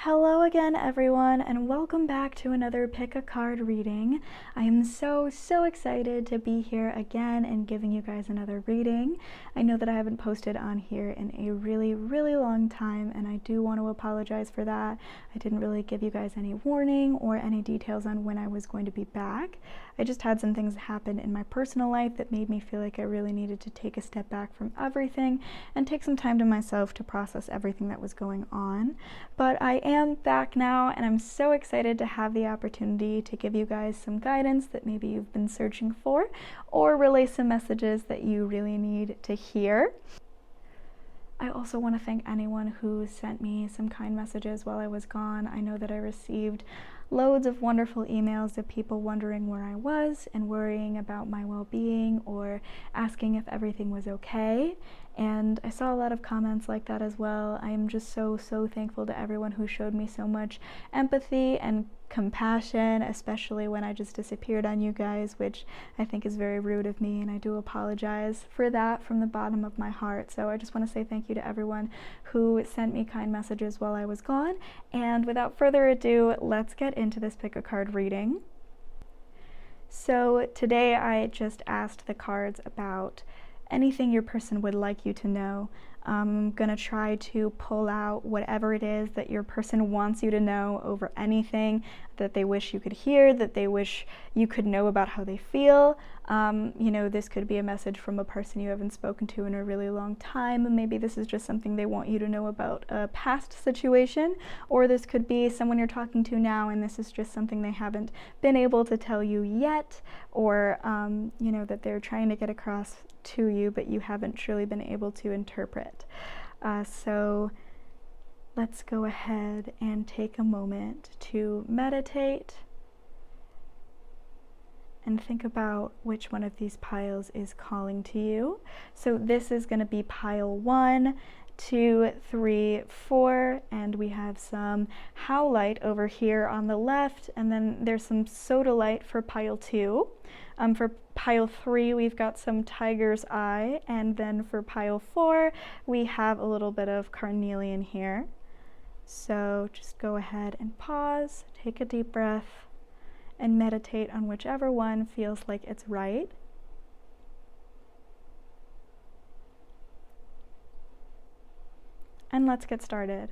Hello again, everyone, and welcome back to another Pick a Card reading. I am so excited to be here again and giving you guys another reading. I know that I haven't posted on here in a really long time, and I do want to apologize for that. I didn't really give you guys any warning or any details on when I was going to be back. I just had some things happen in my personal life that made me feel like I really needed to take a step back from everything and take some time to myself to process everything that was going on. But I am back now, and I'm so excited to have the opportunity to give you guys some guidance that maybe you've been searching for, or relay some messages that you really need to hear. I also want to thank anyone who sent me some kind messages while I was gone. I know that I received loads of wonderful emails of people wondering where I was and worrying about my well-being or asking if everything was okay. And I saw a lot of comments like that as well. I am just so thankful to everyone who showed me so much empathy and compassion, especially when I just disappeared on you guys, which I think is very rude of me, and I do apologize for that from the bottom of my heart. So I just want to say thank you to everyone who sent me kind messages while I was gone. And without further ado, let's get into this pick a card reading. So today I just asked the cards about anything your person would like you to know. I'm gonna try to pull out whatever it is that your person wants you to know over anything that they wish you could hear, that they wish you could know about how they feel. You know, this could be a message from a person you haven't spoken to in a really long time. Maybe this is just something they want you to know about a past situation, or this could be someone you're talking to now and this is just something they haven't been able to tell you yet, or you know, that they're trying to get across to you but you haven't truly been able to interpret. So let's go ahead and take a moment to meditate and think about which one of these piles is calling to you. So this is going to be pile 1, 2, 3, 4, and we have some Howlite over here on the left, and then there's some Sodalite for pile 2. For pile 3, we've got some Tiger's Eye, and then for pile 4, we have a little bit of Carnelian here. So just go ahead and pause, take a deep breath, and meditate on whichever one feels like it's right. And let's get started.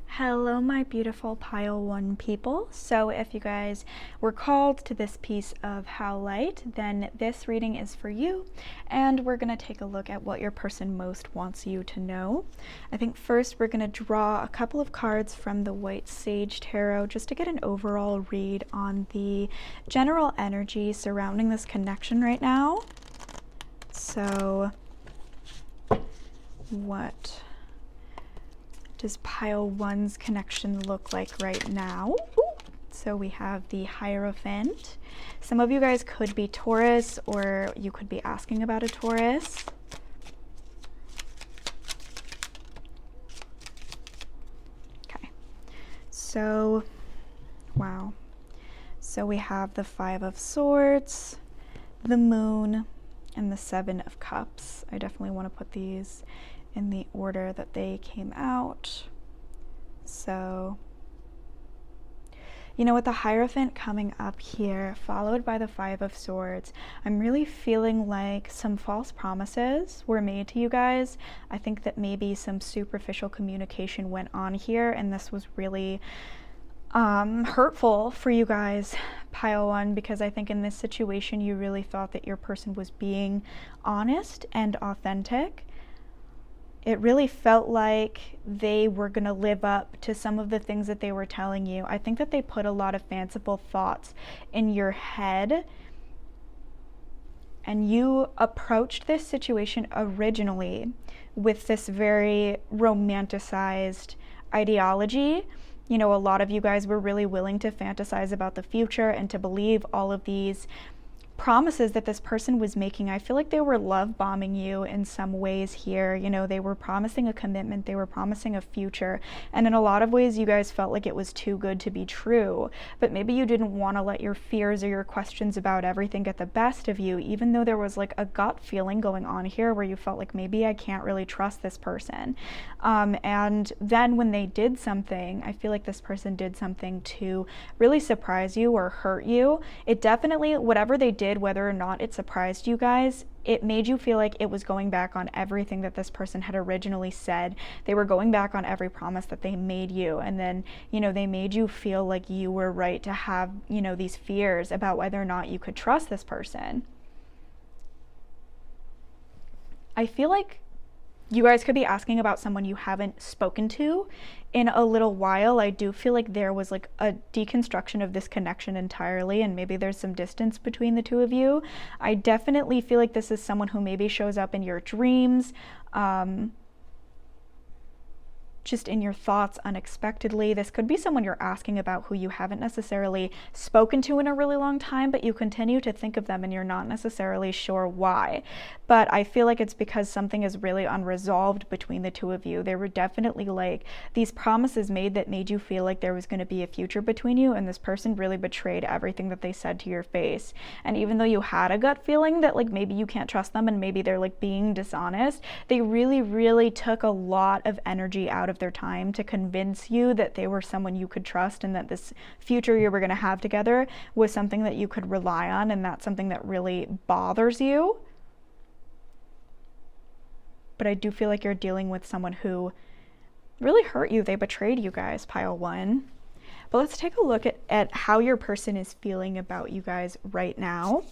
Hello, my beautiful pile 1 people. So if you guys were called to this piece of Howlite, then this reading is for you, and we're going to take a look at what your person most wants you to know. I think first we're going to draw a couple of cards from the White Sage Tarot just to get an overall read on the general energy surrounding this connection right now. So what does pile 1's connection look like right now? So we have the Hierophant. Some of you guys could be Taurus, or you could be asking about a Taurus. Okay, so wow. So we have the 5 of Swords, the Moon, and the 7 of Cups. I definitely want to put these in the order that they came out. So, you know, with the Hierophant coming up here, followed by the 5 of Swords, I'm really feeling like some false promises were made to you guys. I think that maybe some superficial communication went on here, and this was really hurtful for you guys, pile 1, because I think in this situation you really thought that your person was being honest and authentic. It really felt like they were going to live up to some of the things that they were telling you. I think that they put a lot of fanciful thoughts in your head, and you approached this situation originally with this very romanticized ideology. You know, a lot of you guys were really willing to fantasize about the future and to believe all of these promises that this person was making. I feel like they were love bombing you in some ways here. You know, they were promising a commitment, they were promising a future, and in a lot of ways you guys felt like it was too good to be true, but maybe you didn't want to let your fears or your questions about everything get the best of you, even though there was like a gut feeling going on here where you felt like maybe I can't really trust this person. And then when they did something, I feel like this person did something to really surprise you or hurt you. It definitely, whatever they did, whether or not it surprised you guys, it made you feel like it was going back on everything that this person had originally said. They were going back on every promise that they made you, and then, you know, they made you feel like you were right to have, you know, these fears about whether or not you could trust this person. I feel like you guys could be asking about someone you haven't spoken to in a little while. I do feel like there was like a deconstruction of this connection entirely, and maybe there's some distance between the two of you. I definitely feel like this is someone who maybe shows up in your dreams, just in your thoughts unexpectedly. This could be someone you're asking about who you haven't necessarily spoken to in a really long time, but you continue to think of them and you're not necessarily sure why. But I feel like it's because something is really unresolved between the two of you. There were definitely like these promises made that made you feel like there was going to be a future between you, and this person really betrayed everything that they said to your face. And even though you had a gut feeling that like maybe you can't trust them and maybe they're like being dishonest, they really took a lot of energy out of their time to convince you that they were someone you could trust and that this future you were going to have together was something that you could rely on, and that's something that really bothers you. But I do feel like you're dealing with someone who really hurt you. They betrayed you guys, pile one. But let's take a look at how your person is feeling about you guys right now.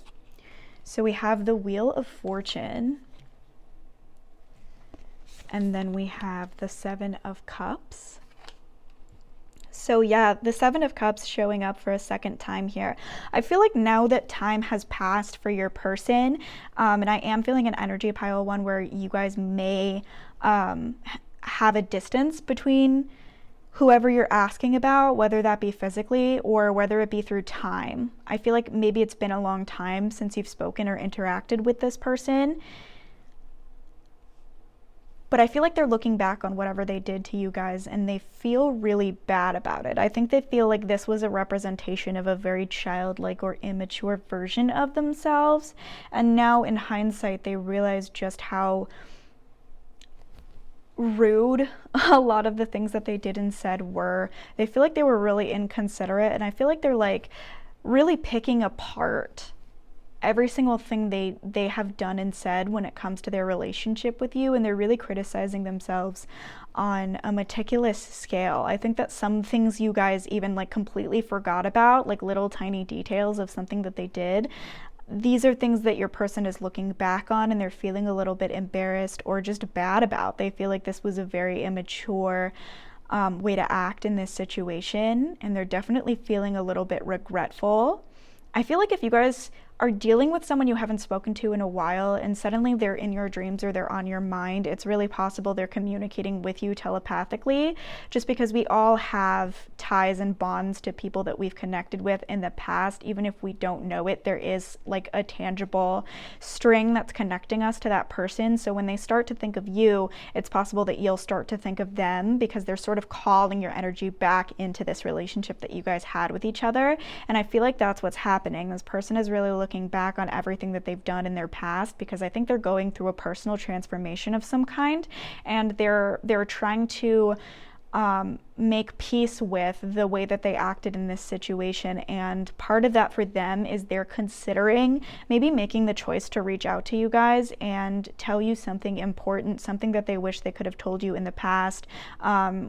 So we have the Wheel of Fortune. And then we have the Seven of Cups. So yeah, the Seven of Cups showing up for a second time here. I feel like now that time has passed for your person, and I am feeling an energy, pile one, where you guys may have a distance between whoever you're asking about, whether that be physically or whether it be through time. I feel like maybe it's been a long time since you've spoken or interacted with this person. But I feel like they're looking back on whatever they did to you guys and they feel really bad about it. I think they feel like this was a representation of a very childlike or immature version of themselves. And now in hindsight, they realize just how rude a lot of the things that they did and said were. They feel like they were really inconsiderate, and I feel like they're like really picking apart every single thing they have done and said when it comes to their relationship with you, and they're really criticizing themselves on a meticulous scale. I think that some things you guys even like completely forgot about, like little tiny details of something that they did. These are things that your person is looking back on and they're feeling a little bit embarrassed or just bad about. They feel like this was a very immature way to act in this situation, and they're definitely feeling a little bit regretful. I feel like if you guys are dealing with someone you haven't spoken to in a while and suddenly they're in your dreams or they're on your mind, it's really possible they're communicating with you telepathically, just because we all have ties and bonds to people that we've connected with in the past. Even if we don't know it, there is like a tangible string that's connecting us to that person. So when they start to think of you, it's possible that you'll start to think of them, because they're sort of calling your energy back into this relationship that you guys had with each other. And I feel like that's what's happening. This person is really looking back on everything that they've done in their past, because I think they're going through a personal transformation of some kind, and they're trying to make peace with the way that they acted in this situation. And part of that for them is they're considering maybe making the choice to reach out to you guys and tell you something important, something that they wish they could have told you in the past,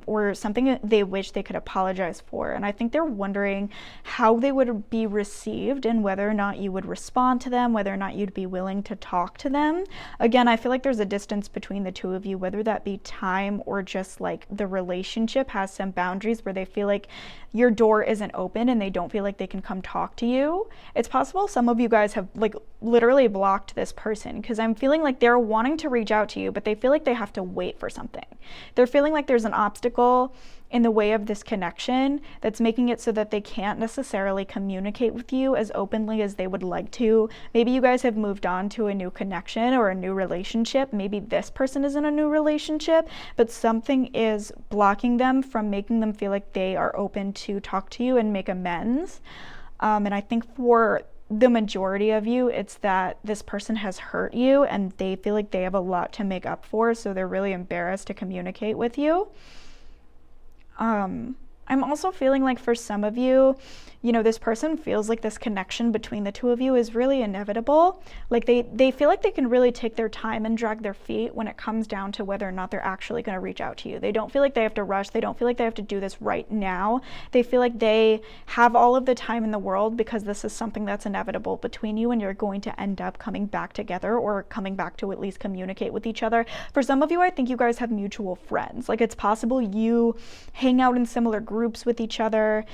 or something that they wish they could apologize for. And I think they're wondering how they would be received and whether or not you would respond to them, whether or not you'd be willing to talk to them. Again, I feel like there's a distance between the two of you, whether that be time or just like the relationship has some boundaries where they feel like your door isn't open and they don't feel like they can come talk to you. It's possible some of you guys have like literally blocked this person, because I'm feeling like they're wanting to reach out to you, but they feel like they have to wait for something. They're feeling like there's an obstacle in the way of this connection that's making it so that they can't necessarily communicate with you as openly as they would like to. Maybe you guys have moved on to a new connection or a new relationship. Maybe this person is in a new relationship, but something is blocking them from making them feel like they are open to talk to you and make amends. And I think for the majority of you, it's that this person has hurt you and they feel like they have a lot to make up for, so they're really embarrassed to communicate with you. I'm also feeling like for some of you, you know, this person feels like this connection between the two of you is really inevitable. Like they feel like they can really take their time and drag their feet when it comes down to whether or not they're actually going to reach out to you. They don't feel like they have to rush. They don't feel like they have to do this right now. They feel like they have all of the time in the world because this is something that's inevitable between you and you're going to end up coming back together or coming back to at least communicate with each other. For some of you, I think you guys have mutual friends. Like it's possible you hang out in similar groups with each other.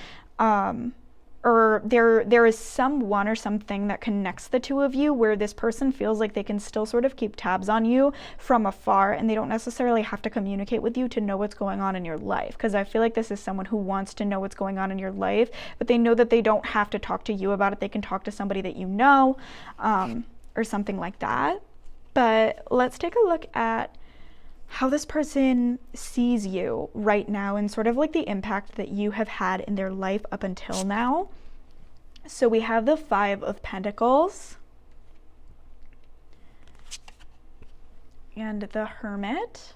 Or there is someone or something that connects the two of you where this person feels like they can still sort of keep tabs on you from afar and they don't necessarily have to communicate with you to know what's going on in your life. Because I feel like this is someone who wants to know what's going on in your life, but they know that they don't have to talk to you about it. They can talk to somebody that you know, or something like that. But let's take a look at how this person sees you right now and sort of like the impact that you have had in their life up until now. So we have the 5 of Pentacles and the Hermit.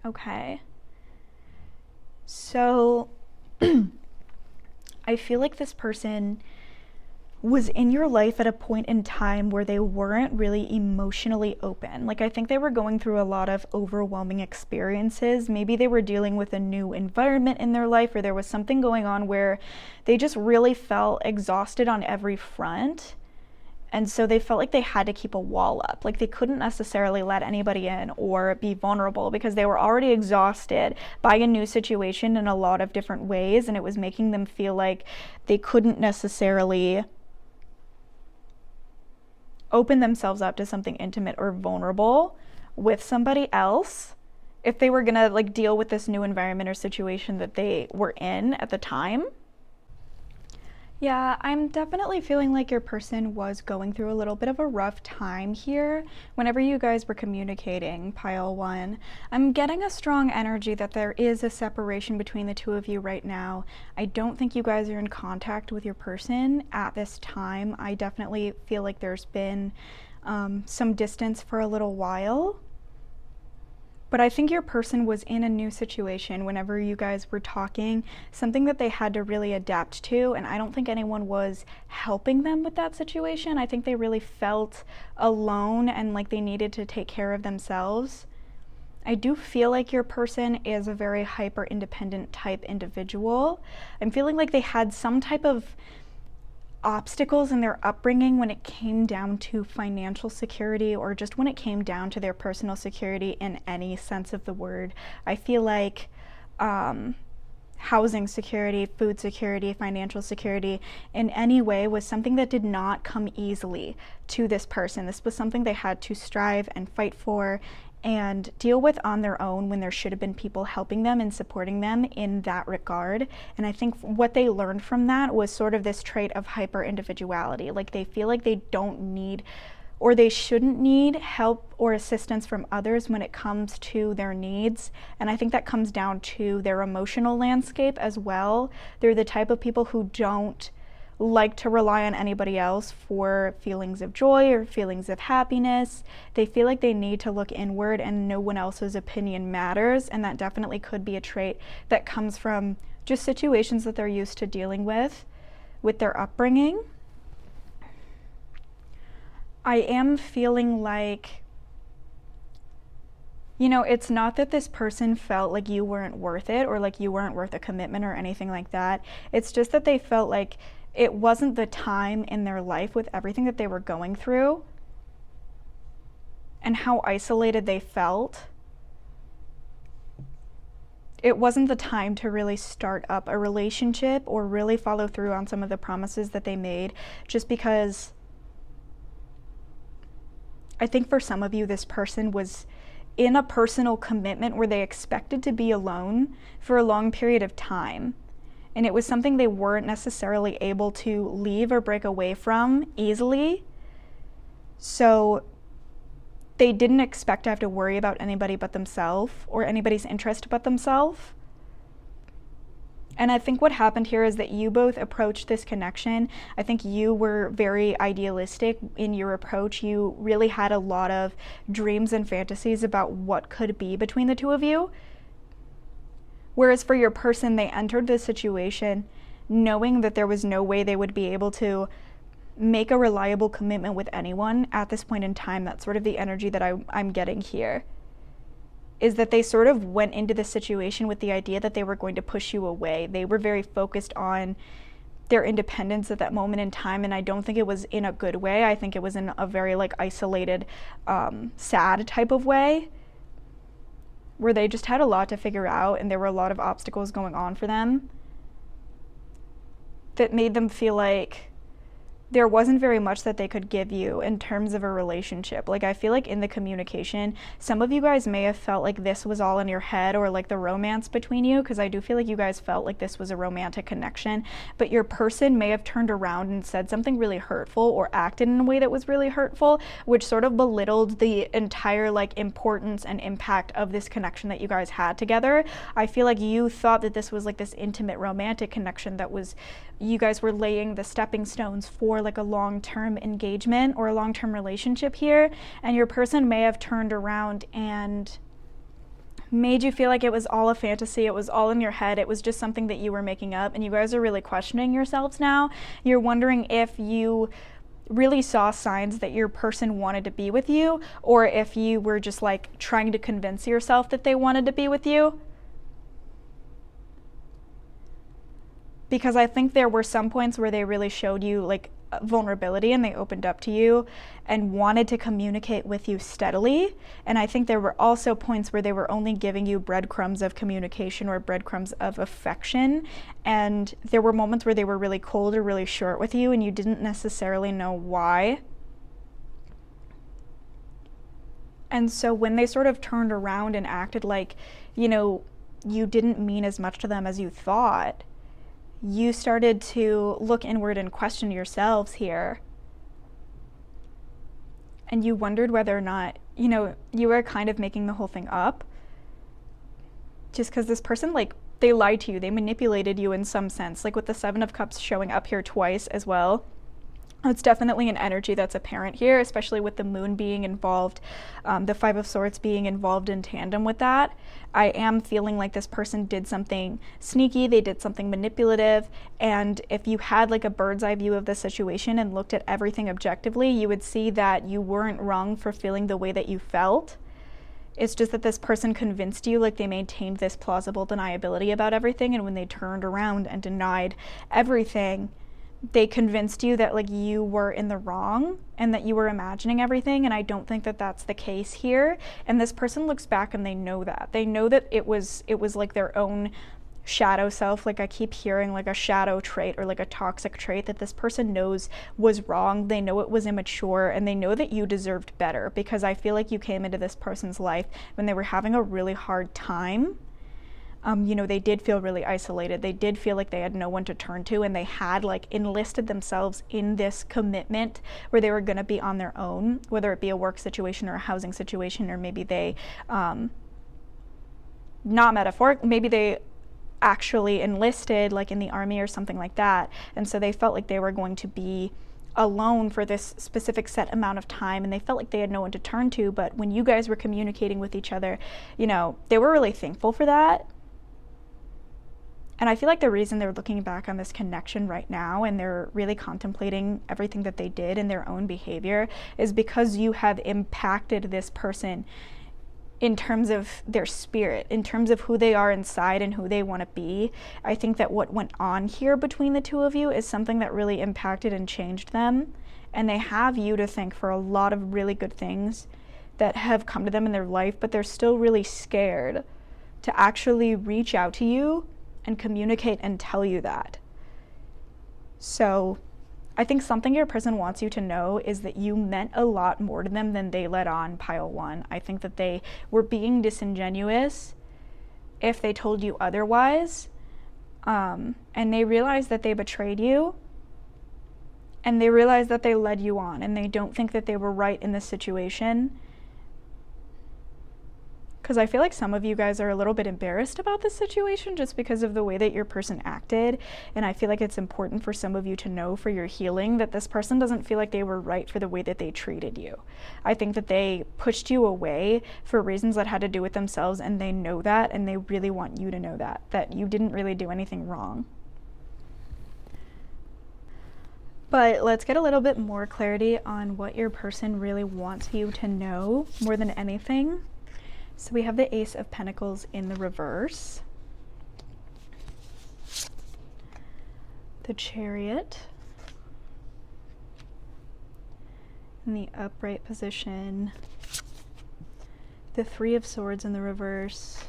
Okay. So I feel like this person was in your life at a point in time where they weren't really emotionally open. Like I think they were going through a lot of overwhelming experiences. Maybe they were dealing with a new environment in their life, or there was something going on where they just really felt exhausted on every front. And so they felt like they had to keep a wall up. Like they couldn't necessarily let anybody in or be vulnerable because they were already exhausted by a new situation in a lot of different ways. And it was making them feel like they couldn't necessarily open themselves up to something intimate or vulnerable with somebody else if they were gonna like deal with this new environment or situation that they were in at the time. Yeah, I'm definitely feeling like your person was going through a little bit of a rough time here whenever you guys were communicating, pile 1. I'm getting a strong energy that there is a separation between the two of you right now. I don't think you guys are in contact with your person at this time. I definitely feel like there's been some distance for a little while. But I think your person was in a new situation whenever you guys were talking, something that they had to really adapt to, and I don't think anyone was helping them with that situation. I think they really felt alone and like they needed to take care of themselves. I do feel like your person is a very hyper-independent type individual. I'm feeling like they had some type of obstacles in their upbringing when it came down to financial security or just when it came down to their personal security in any sense of the word. I feel like housing security, food security, financial security in any way was something that did not come easily to this person. This was something they had to strive and fight for and deal with on their own when there should have been people helping them and supporting them in that regard. And I think what they learned from that was sort of this trait of hyper individuality. Like they feel like they don't need or they shouldn't need help or assistance from others when it comes to their needs. And I think that comes down to their emotional landscape as well. They're the type of people who don't like to rely on anybody else for feelings of joy or feelings of happiness. They feel like they need to look inward and no one else's opinion matters, and that definitely could be a trait that comes from just situations that they're used to dealing with their upbringing. I am feeling like, you know, it's not that this person felt like you weren't worth it or like you weren't worth a commitment or anything like that. It's just that they felt like it wasn't the time in their life with everything that they were going through and how isolated they felt. It wasn't the time to really start up a relationship or really follow through on some of the promises that they made, just because I think for some of you, this person was in a personal commitment where they expected to be alone for a long period of time. And it was something they weren't necessarily able to leave or break away from easily. So they didn't expect to have to worry about anybody but themselves, or anybody's interest but themselves. And I think what happened here is that you both approached this connection. I think you were very idealistic in your approach. You really had a lot of dreams and fantasies about what could be between the two of you. Whereas for your person, they entered this situation knowing that there was no way they would be able to make a reliable commitment with anyone at this point in time. That's sort of the energy that I'm getting here. Is that they sort of went into the situation with the idea that they were going to push you away. They were very focused on their independence at that moment in time, and I don't think it was in a good way. I think it was in a very like isolated, sad type of way, where they just had a lot to figure out and there were a lot of obstacles going on for them that made them feel like there wasn't very much that they could give you in terms of a relationship. Like, I feel like in the communication, some of you guys may have felt like this was all in your head, or like the romance between you, because I do feel like you guys felt like this was a romantic connection, but your person may have turned around and said something really hurtful or acted in a way that was really hurtful, which sort of belittled the entire like importance and impact of this connection that you guys had together. I feel like you thought that this was like this intimate romantic connection that was, you guys were laying the stepping stones for like a long-term engagement or a long-term relationship here, and your person may have turned around and made you feel like it was all a fantasy, it was all in your head, it was just something that you were making up, and you guys are really questioning yourselves now. You're wondering if you really saw signs that your person wanted to be with you, or if you were just like trying to convince yourself that they wanted to be with you. Because I think there were some points where they really showed you like vulnerability, and they opened up to you and wanted to communicate with you steadily. And I think there were also points where they were only giving you breadcrumbs of communication or breadcrumbs of affection. And there were moments where they were really cold or really short with you, and you didn't necessarily know why. And so when they sort of turned around and acted like, you know, you didn't mean as much to them as you thought, you started to look inward and question yourselves here. And you wondered whether or not, you know, you were kind of making the whole thing up. Just because this person, like, they lied to you, they manipulated you in some sense, like with the Seven of Cups showing up here twice as well. It's definitely an energy that's apparent here, especially with the moon being involved, the Five of Swords being involved in tandem with that. I am feeling like this person did something sneaky, they did something manipulative, and if you had like a bird's eye view of the situation and looked at everything objectively, you would see that you weren't wrong for feeling the way that you felt. It's just that this person convinced you, like they maintained this plausible deniability about everything, and when they turned around and denied everything, they convinced you that like you were in the wrong and that you were imagining everything, and I don't think that that's the case here. And this person looks back and they know that it was like their own shadow self. Like I keep hearing like a shadow trait or like a toxic trait that this person knows was wrong. They know it was immature, and they know that you deserved better, because I feel like you came into this person's life when they were having a really hard time. You know, they did feel really isolated. They did feel like they had no one to turn to, and they had like enlisted themselves in this commitment where they were going to be on their own, whether it be a work situation or a housing situation, or maybe they, not metaphoric, maybe they actually enlisted like in the army or something like that. And so they felt like they were going to be alone for this specific set amount of time, and they felt like they had no one to turn to. But when you guys were communicating with each other, you know, they were really thankful for that. And I feel like the reason they're looking back on this connection right now and they're really contemplating everything that they did in their own behavior is because you have impacted this person in terms of their spirit, in terms of who they are inside and who they want to be. I think that what went on here between the two of you is something that really impacted and changed them. And they have you to thank for a lot of really good things that have come to them in their life, but they're still really scared to actually reach out to you and communicate and tell you that. So I think something your person wants you to know is that you meant a lot more to them than they let on, pile one. I think that they were being disingenuous if they told you otherwise, and they realized that they betrayed you, and they realized that they led you on, and they don't think that they were right in this situation. Because I feel like some of you guys are a little bit embarrassed about this situation just because of the way that your person acted. And I feel like it's important for some of you to know for your healing that this person doesn't feel like they were right for the way that they treated you. I think that they pushed you away for reasons that had to do with themselves, and they know that, and they really want you to know that you didn't really do anything wrong. But let's get a little bit more clarity on what your person really wants you to know more than anything. So we have the Ace of Pentacles in the reverse, the Chariot in the upright position, the Three of Swords in the reverse,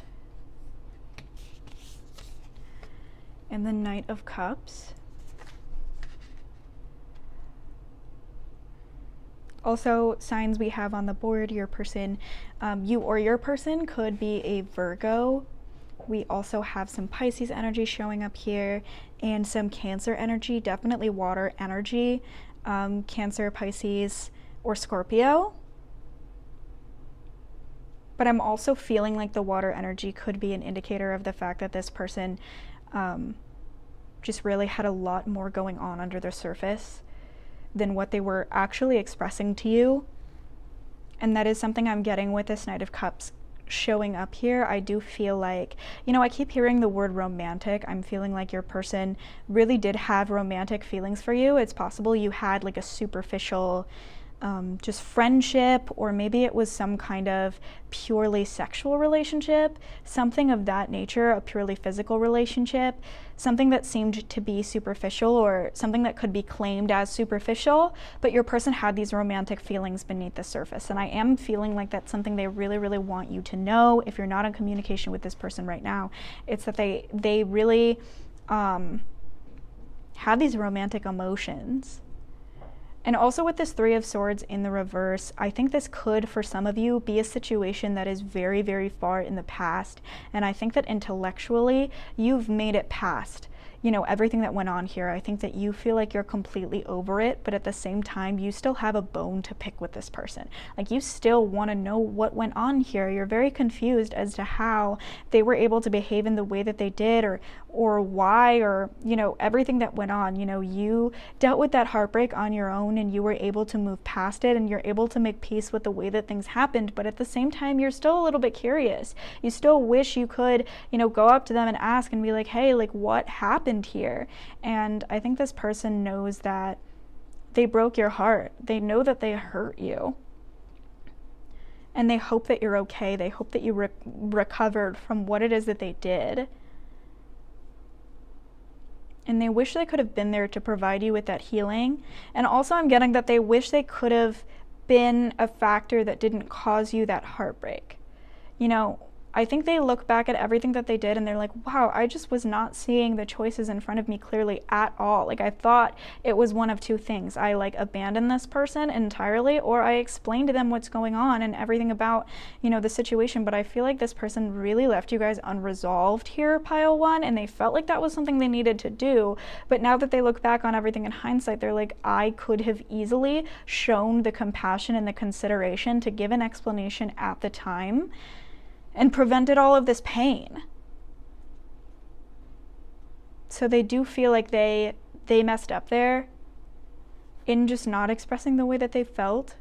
and the Knight of Cups. Also, signs we have on the board, your person, you or your person could be a Virgo. We also have some Pisces energy showing up here and some Cancer energy, definitely water energy, Cancer, Pisces, or Scorpio. But I'm also feeling like the water energy could be an indicator of the fact that this person just really had a lot more going on under the surface than what they were actually expressing to you. And that is something I'm getting with this Knight of Cups showing up here. I do feel like, I keep hearing the word romantic. I'm feeling like your person really did have romantic feelings for you. It's possible you had like a superficial just friendship, or maybe it was some kind of purely sexual relationship, something of that nature, a purely physical relationship, something that seemed to be superficial, or something that could be claimed as superficial, but your person had these romantic feelings beneath the surface. And I am feeling like that's something they really, really want you to know. If you're not in communication with this person right now, it's that they really had these romantic emotions. And also with this Three of Swords in the reverse, I think this could, for some of you, be a situation that is very, very far in the past. And I think that intellectually, you've made it past, everything that went on here. I think that you feel like you're completely over it, but at the same time, you still have a bone to pick with this person. Like, you still want to know what went on here. You're very confused as to how they were able to behave in the way that they did, or why, or, everything that went on. You dealt with that heartbreak on your own, and you were able to move past it, and you're able to make peace with the way that things happened. But at the same time, you're still a little bit curious. You still wish you could, go up to them and ask and be like, hey, like, what happened here? And I think this person knows that they broke your heart. They know that they hurt you. And they hope that you're okay. They hope that you recovered from what it is that they did. And they wish they could have been there to provide you with that healing. And also I'm getting that they wish they could have been a factor that didn't cause you that heartbreak. I think they look back at everything that they did and they're like, wow, I just was not seeing the choices in front of me clearly at all. Like, I thought it was one of two things. I abandoned this person entirely, or I explained to them what's going on and everything about, the situation. But I feel like this person really left you guys unresolved here, pile one, and they felt like that was something they needed to do. But now that they look back on everything in hindsight, they're like, I could have easily shown the compassion and the consideration to give an explanation at the time and prevented all of this pain. So they do feel like they messed up there in just not expressing the way that they felt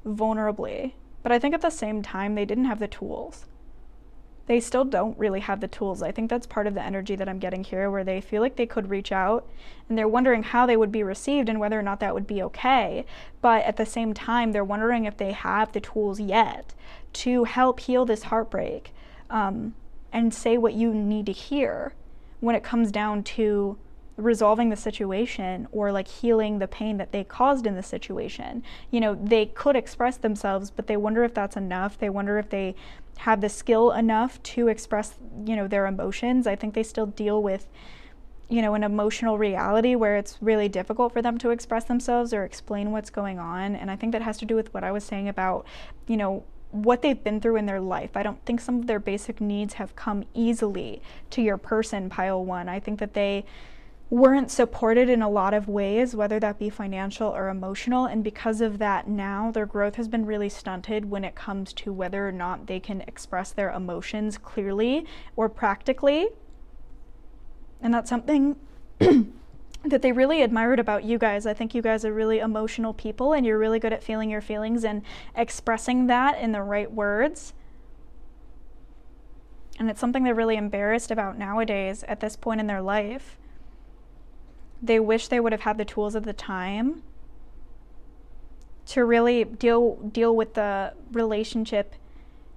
vulnerably. But I think at the same time, they didn't have the tools. They still don't really have the tools. I think that's part of the energy that I'm getting here, where they feel like they could reach out and they're wondering how they would be received and whether or not that would be okay. But at the same time, they're wondering if they have the tools yet to help heal this heartbreak, and say what you need to hear when it comes down to resolving the situation, or healing the pain that they caused in the situation. They could express themselves, but they wonder if that's enough. They wonder if they have the skill enough to express, their emotions. I think they still deal with an emotional reality where it's really difficult for them to express themselves or explain what's going on. And I think that has to do with what I was saying about, what they've been through in their life. I don't think some of their basic needs have come easily to your person, pile 1. I think that they weren't supported in a lot of ways, whether that be financial or emotional, and because of that now their growth has been really stunted when it comes to whether or not they can express their emotions clearly or practically. And that's something that they really admired about you guys. I think you guys are really emotional people, and you're really good at feeling your feelings and expressing that in the right words. And it's something they're really embarrassed about nowadays at this point in their life. They wish they would have had the tools at the time to really deal with the relationship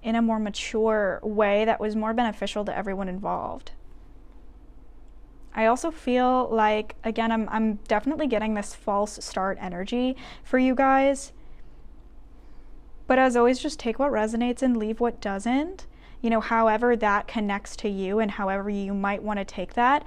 in a more mature way that was more beneficial to everyone involved. I also feel like, again, I'm definitely getting this false start energy for you guys. But as always, just take what resonates and leave what doesn't. However that connects to you and however you might want to take that.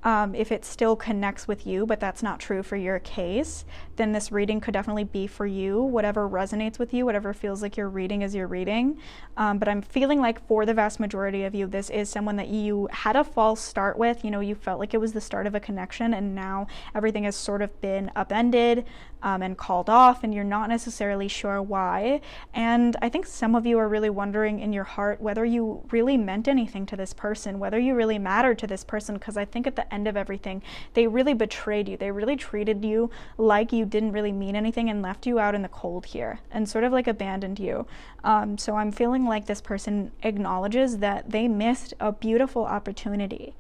If it still connects with you, but that's not true for your case, then this reading could definitely be for you. Whatever resonates with you, whatever feels like your reading is your reading. But I'm feeling like for the vast majority of you, this is someone that you had a false start with. You felt like it was the start of a connection, and now everything has sort of been upended and called off, and you're not necessarily sure why. And I think some of you are really wondering in your heart whether you really meant anything to this person, whether you really mattered to this person, because I think at the end of everything, they really betrayed you. They really treated you like you didn't really mean anything and left you out in the cold here and sort of like abandoned you. So I'm feeling like this person acknowledges that they missed a beautiful opportunity.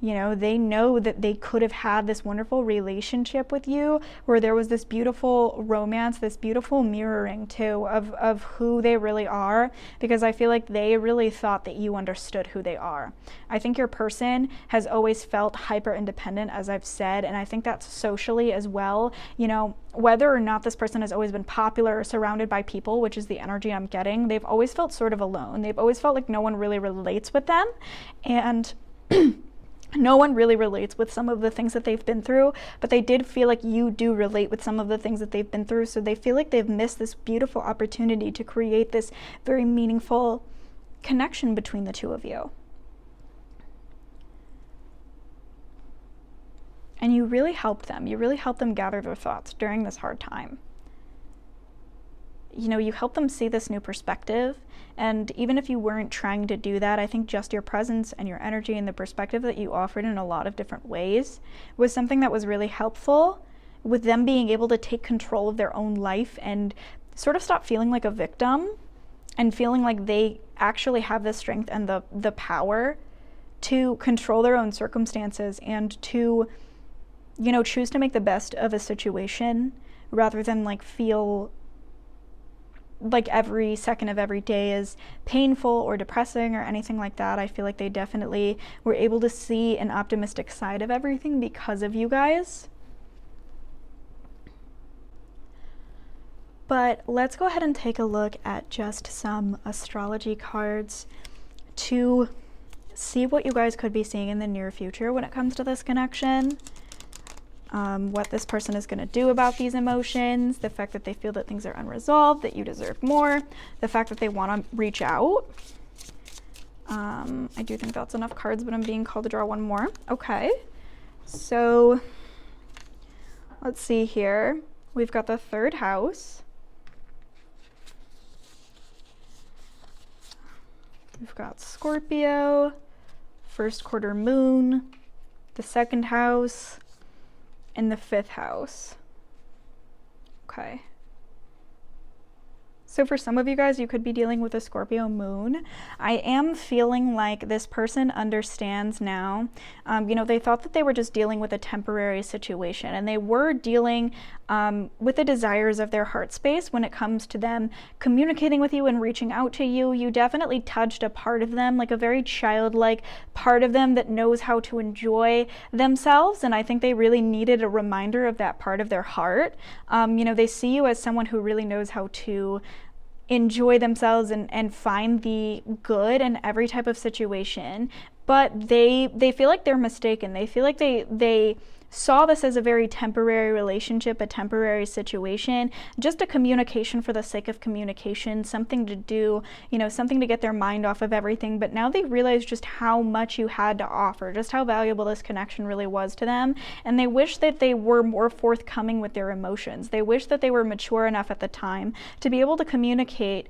They know that they could have had this wonderful relationship with you where there was this beautiful romance, this beautiful mirroring too of who they really are, because I feel like they really thought that you understood who they are. I think your person has always felt hyper independent, as I've said, and I think that's socially as well. Whether or not this person has always been popular or surrounded by people, which is the energy I'm getting, they've always felt sort of alone. They've always felt like no one really relates with them, and no one really relates with some of the things that they've been through, but they did feel like you do relate with some of the things that they've been through, so they feel like they've missed this beautiful opportunity to create this very meaningful connection between the two of you. And you really helped them. You really helped them gather their thoughts during this hard time. You help them see this new perspective, and even if you weren't trying to do that, I think just your presence and your energy and the perspective that you offered in a lot of different ways was something that was really helpful with them being able to take control of their own life and sort of stop feeling like a victim and feeling like they actually have the strength and the power to control their own circumstances and to, choose to make the best of a situation rather than feel like every second of every day is painful or depressing or anything like that. I feel like they definitely were able to see an optimistic side of everything because of you guys. But let's go ahead and take a look at just some astrology cards to see what you guys could be seeing in the near future when it comes to this connection. What this person is going to do about these emotions, the fact that they feel that things are unresolved, that you deserve more, the fact that they want to reach out. I do think that's enough cards, but I'm being called to draw one more. Okay, so let's see here. We've got the third house. We've got Scorpio, first quarter moon, the second house, in the fifth house. Okay. So for some of you guys, you could be dealing with a Scorpio moon. I am feeling like this person understands now. They thought that they were just dealing with a temporary situation, and they were dealing with the desires of their heart space when it comes to them communicating with you and reaching out to you. You definitely touched a part of them, like a very childlike part of them that knows how to enjoy themselves, and I think they really needed a reminder of that part of their heart. They see you as someone who really knows how to enjoy themselves and find the good in every type of situation, but they feel like they're mistaken. They feel like they saw this as a very temporary relationship, a temporary situation, just a communication for the sake of communication, something to do, you know, something to get their mind off of everything. But now they realize just how much you had to offer, just how valuable this connection really was to them. And they wish that they were more forthcoming with their emotions. They wish that they were mature enough at the time to be able to communicate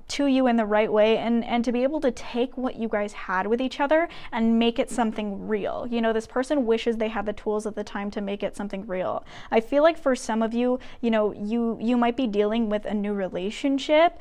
to you in the right way, and to be able to take what you guys had with each other and make it something real. You know, this person wishes they had the tools at the time to make it something real. I feel like for some of you, you know, you might be dealing with a new relationship,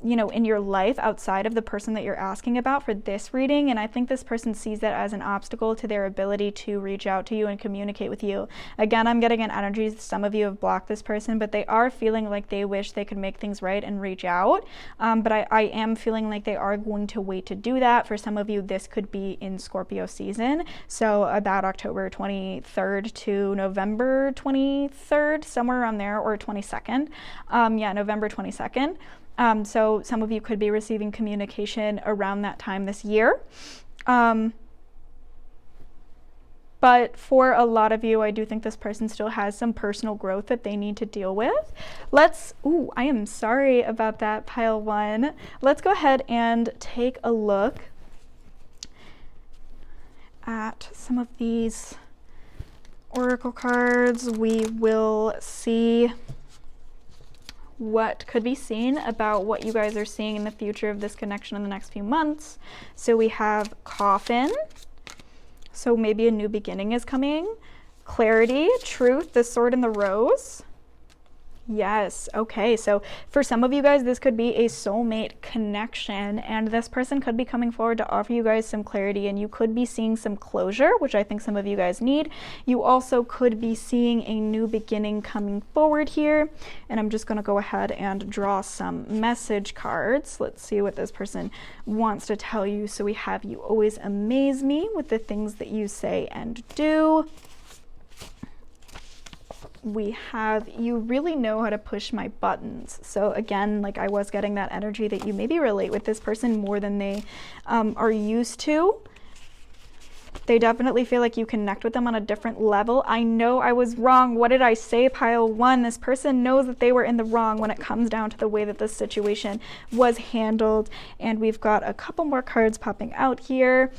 you know, in your life outside of the person that you're asking about for this reading. And I think this person sees that as an obstacle to their ability to reach out to you and communicate with you. Again, I'm getting an energy, some of you have blocked this person, but they are feeling like they wish they could make things right and reach out. But I am feeling like they are going to wait to do that. For some of you, this could be in Scorpio season. So about October 23rd to November 23rd, somewhere around there, or 22nd. Yeah, November 22nd. So some of you could be receiving communication around that time this year. But for a lot of you, I do think this person still has some personal growth that they need to deal with. I am sorry about that, pile one. Let's go ahead and take a look at some of these oracle cards. We will see what could be seen about what you guys are seeing in the future of this connection in the next few months. So we have Coffin, so maybe a new beginning is coming. Clarity, Truth, the Sword and the Rose. Yes, okay, so for some of you guys, this could be a soulmate connection, and this person could be coming forward to offer you guys some clarity, and you could be seeing some closure, which I think some of you guys need. You also could be seeing a new beginning coming forward here, and I'm just going to go ahead and draw some message cards. Let's see what this person wants to tell you. So we have, you always amaze me with the things that you say and do. We have, you really know how to push my buttons. So again, like I was getting that energy that you maybe relate with this person more than they are used to. They definitely feel like you connect with them on a different level. I know I was wrong. What did I say, pile one? This person knows that they were in the wrong when it comes down to the way that this situation was handled. And we've got a couple more cards popping out here.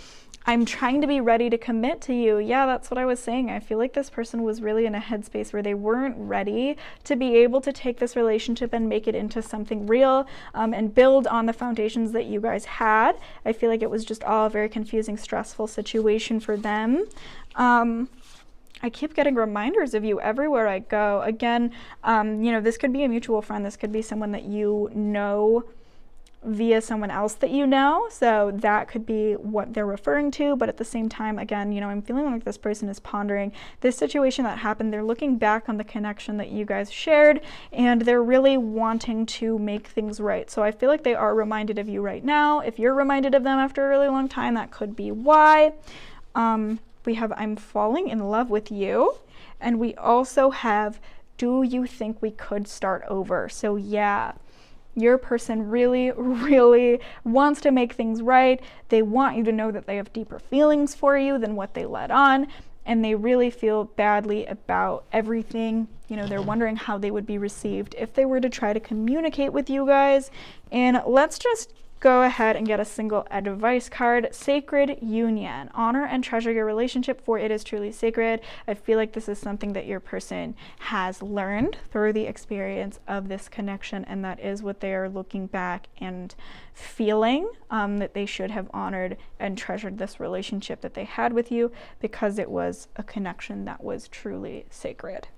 I'm trying to be ready to commit to you. Yeah, that's what I was saying. I feel like this person was really in a headspace where they weren't ready to be able to take this relationship and make it into something real, and build on the foundations that you guys had. I feel like it was just all a very confusing, stressful situation for them. I keep getting reminders of you everywhere I go. Again, you know, this could be a mutual friend. This could be someone that you know via someone else that you know, so that could be what they're referring to. But at the same time, again, you know, I'm feeling like this person is pondering this situation that happened. They're looking back on the connection that you guys shared, and they're really wanting to make things right. So I feel like they are reminded of you right now. If you're reminded of them after a really long time, that could be why. We have, I'm falling in love with you, and we also have, do you think we could start over? So yeah, your person really, really wants to make things right. They want you to know that they have deeper feelings for you than what they let on, and they really feel badly about everything. You know, they're wondering how they would be received if they were to try to communicate with you guys. And let's just go ahead and get a single advice card. Sacred Union. Honor and treasure your relationship, for it is truly sacred. I feel like this is something that your person has learned through the experience of this connection, and that is what they are looking back and feeling, that they should have honored and treasured this relationship that they had with you, because it was a connection that was truly sacred.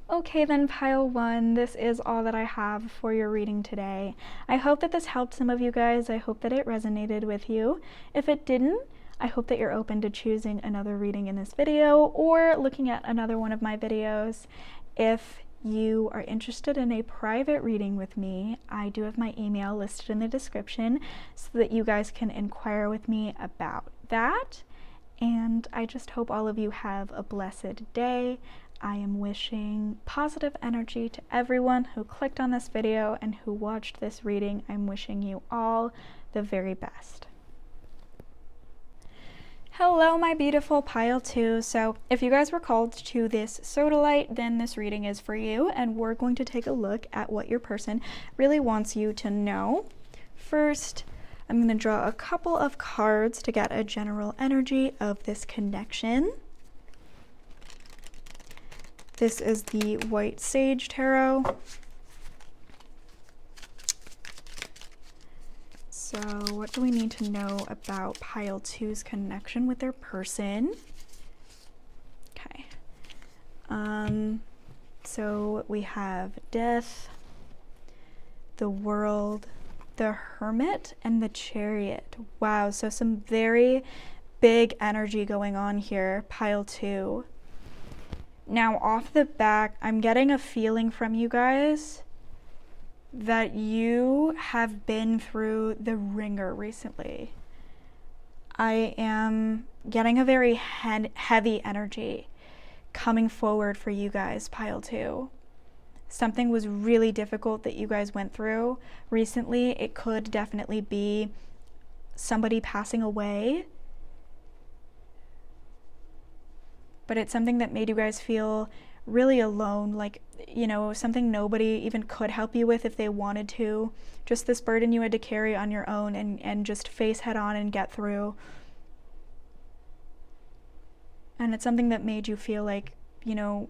Okay then, pile one, this is all that I have for your reading today. I hope that this helped some of you guys. I hope that it resonated with you. If it didn't, I hope that you're open to choosing another reading in this video or looking at another one of my videos. If you are interested in a private reading with me, I do have my email listed in the description so that you guys can inquire with me about that. And I just hope all of you have a blessed day. I am wishing positive energy to everyone who clicked on this video and who watched this reading. I'm wishing you all the very best. Hello, my beautiful pile 2. So if you guys were called to this Sodalite, then this reading is for you, and we're going to take a look at what your person really wants you to know. First, I'm going to draw a couple of cards to get a general energy of this connection. This is the White Sage Tarot. So what do we need to know about pile 2's connection with their person? Okay. So we have Death, the World, the Hermit, and the Chariot. Wow, so some very big energy going on here, pile 2. Now, off the bat, I'm getting a feeling from you guys that you have been through the ringer recently. I am getting a very heavy energy coming forward for you guys, pile 2. Something was really difficult that you guys went through recently. It could definitely be somebody passing away, but it's something that made you guys feel really alone, like, you know, something nobody even could help you with if they wanted to. Just this burden you had to carry on your own and just face head on and get through. And it's something that made you feel like, you know,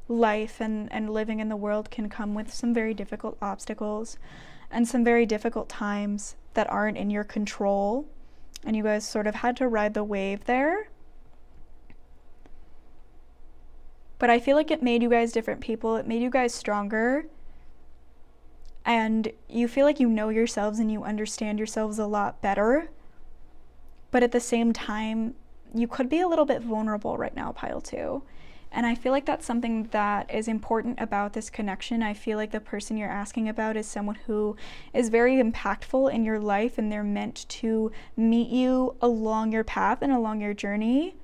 life and living in the world can come with some very difficult obstacles and some very difficult times that aren't in your control. And you guys sort of had to ride the wave there. But I feel like it made you guys different people. It made you guys stronger. And you feel like you know yourselves and you understand yourselves a lot better. But at the same time, you could be a little bit vulnerable right now, pile 2. And I feel like that's something that is important about this connection. I feel like the person you're asking about is someone who is very impactful in your life, and they're meant to meet you along your path and along your journey.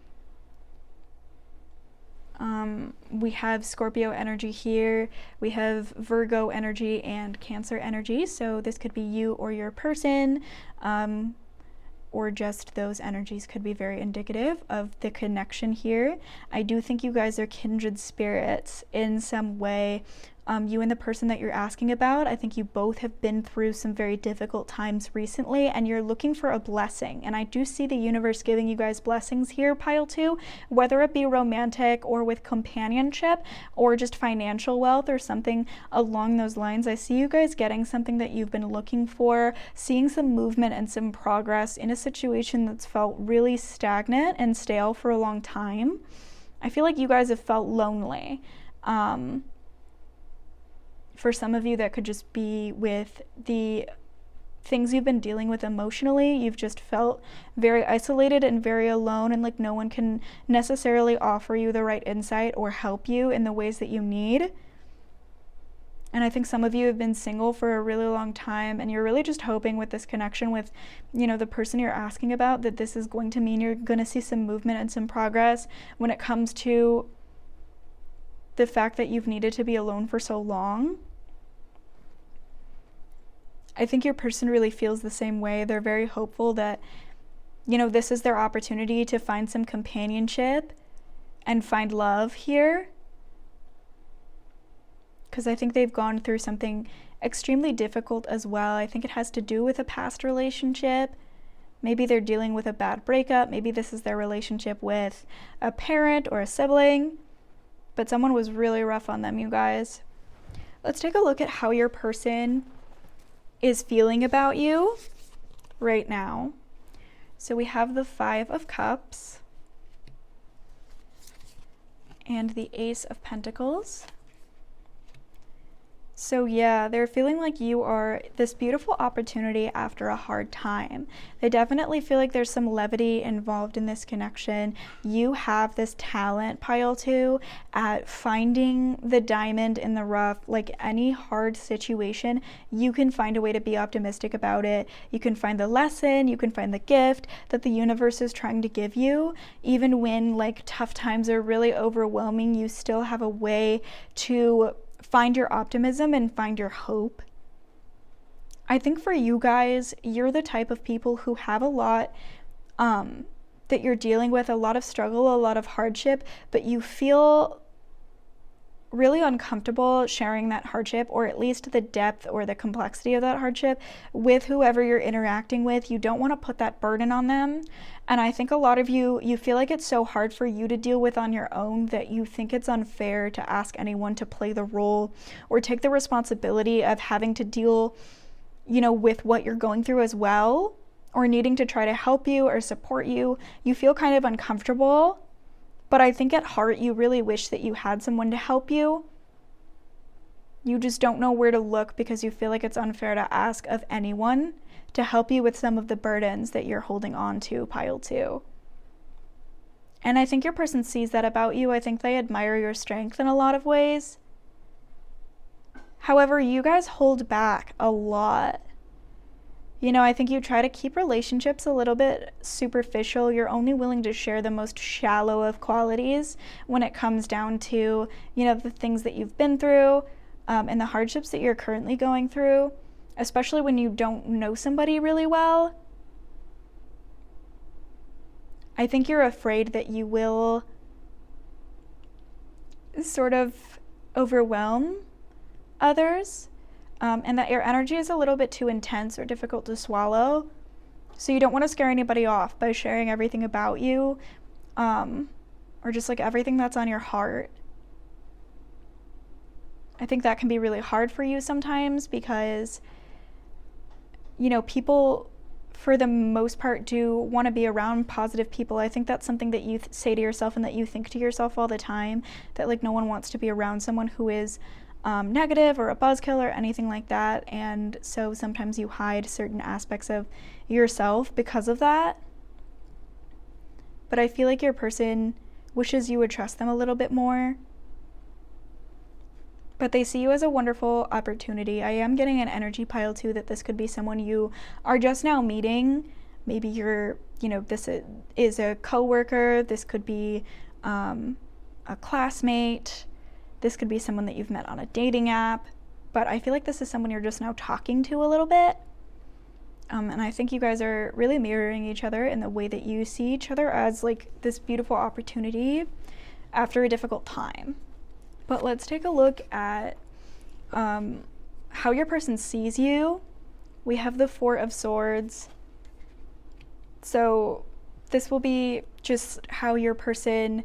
We have Scorpio energy here, we have Virgo energy and Cancer energy, so this could be you or your person, or just those energies could be very indicative of the connection here. I do think you guys are kindred spirits in some way. You and the person that you're asking about, I think you both have been through some very difficult times recently, and you're looking for a blessing. And I do see the universe giving you guys blessings here, pile 2, whether it be romantic or with companionship or just financial wealth or something along those lines. I see you guys getting something that you've been looking for, seeing some movement and some progress in a situation that's felt really stagnant and stale for a long time. I feel like you guys have felt lonely. For some of you, that could just be with the things you've been dealing with emotionally. You've just felt very isolated and very alone, and like no one can necessarily offer you the right insight or help you in the ways that you need. And I think some of you have been single for a really long time, and you're really just hoping with this connection with, you know, the person you're asking about, that this is going to mean you're going to see some movement and some progress when it comes to the fact that you've needed to be alone for so long. I think your person really feels the same way. They're very hopeful that, you know, this is their opportunity to find some companionship and find love here. Because I think they've gone through something extremely difficult as well. I think it has to do with a past relationship. Maybe they're dealing with a bad breakup. Maybe this is their relationship with a parent or a sibling. But someone was really rough on them, you guys. Let's take a look at how your person is feeling about you right now. So we have the 5 of Cups and the Ace of Pentacles So yeah, they're feeling like you are this beautiful opportunity after a hard time. They definitely feel like there's some levity involved in this connection. You have this talent, pile two, at finding the diamond in the rough. Like any hard situation, you can find a way to be optimistic about it. You can find the lesson, you can find the gift that the universe is trying to give you. Even when like tough times are really overwhelming, you still have a way to find your optimism and find your hope. I think for you guys, you're the type of people who have a lot that you're dealing with, a lot of struggle, a lot of hardship, but you feel really uncomfortable sharing that hardship, or at least the depth or the complexity of that hardship, with whoever you're interacting with. You don't want to put that burden on them. And I think a lot of you feel like it's so hard for you to deal with on your own that you think it's unfair to ask anyone to play the role or take the responsibility of having to deal, with what you're going through as well, or needing to try to help you or support you. You feel kind of uncomfortable. But I think at heart, you really wish that you had someone to help you. You just don't know where to look because you feel like it's unfair to ask of anyone to help you with some of the burdens that you're holding on to, pile two. And I think your person sees that about you. I think they admire your strength in a lot of ways. However, you guys hold back a lot. I think you try to keep relationships a little bit superficial. You're only willing to share the most shallow of qualities when it comes down to, the things that you've been through and the hardships that you're currently going through, especially when you don't know somebody really well. I think you're afraid that you will sort of overwhelm others. And that your energy is a little bit too intense or difficult to swallow. So you don't want to scare anybody off by sharing everything about you, or just like everything that's on your heart. I think that can be really hard for you sometimes because, people for the most part do want to be around positive people. I think that's something that you say to yourself and that you think to yourself all the time, that like no one wants to be around someone who is negative or a buzzkill or anything like that. And so sometimes you hide certain aspects of yourself because of that. But I feel like your person wishes you would trust them a little bit more. But they see you as a wonderful opportunity. I am getting an energy pile too that this could be someone you are just now meeting. Maybe you're, this is a coworker. This could be a classmate. This could be someone that you've met on a dating app, but I feel like this is someone you're just now talking to a little bit. And I think you guys are really mirroring each other in the way that you see each other as like this beautiful opportunity after a difficult time. But let's take a look at how your person sees you. We have the Four of Swords. So this will be just how your person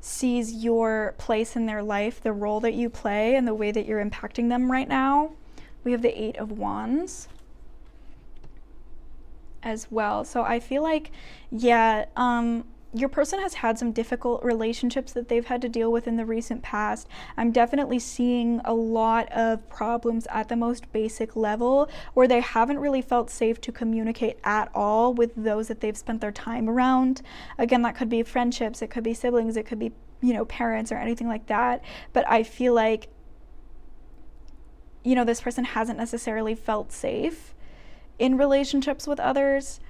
sees your place in their life, the role that you play, and the way that you're impacting them right now. We have the Eight of Wands as well. So I feel like, your person has had some difficult relationships that they've had to deal with in the recent past. I'm definitely seeing a lot of problems at the most basic level where they haven't really felt safe to communicate at all with those that they've spent their time around. Again, that could be friendships, it could be siblings, it could be, parents or anything like that. But I feel like, this person hasn't necessarily felt safe in relationships with others.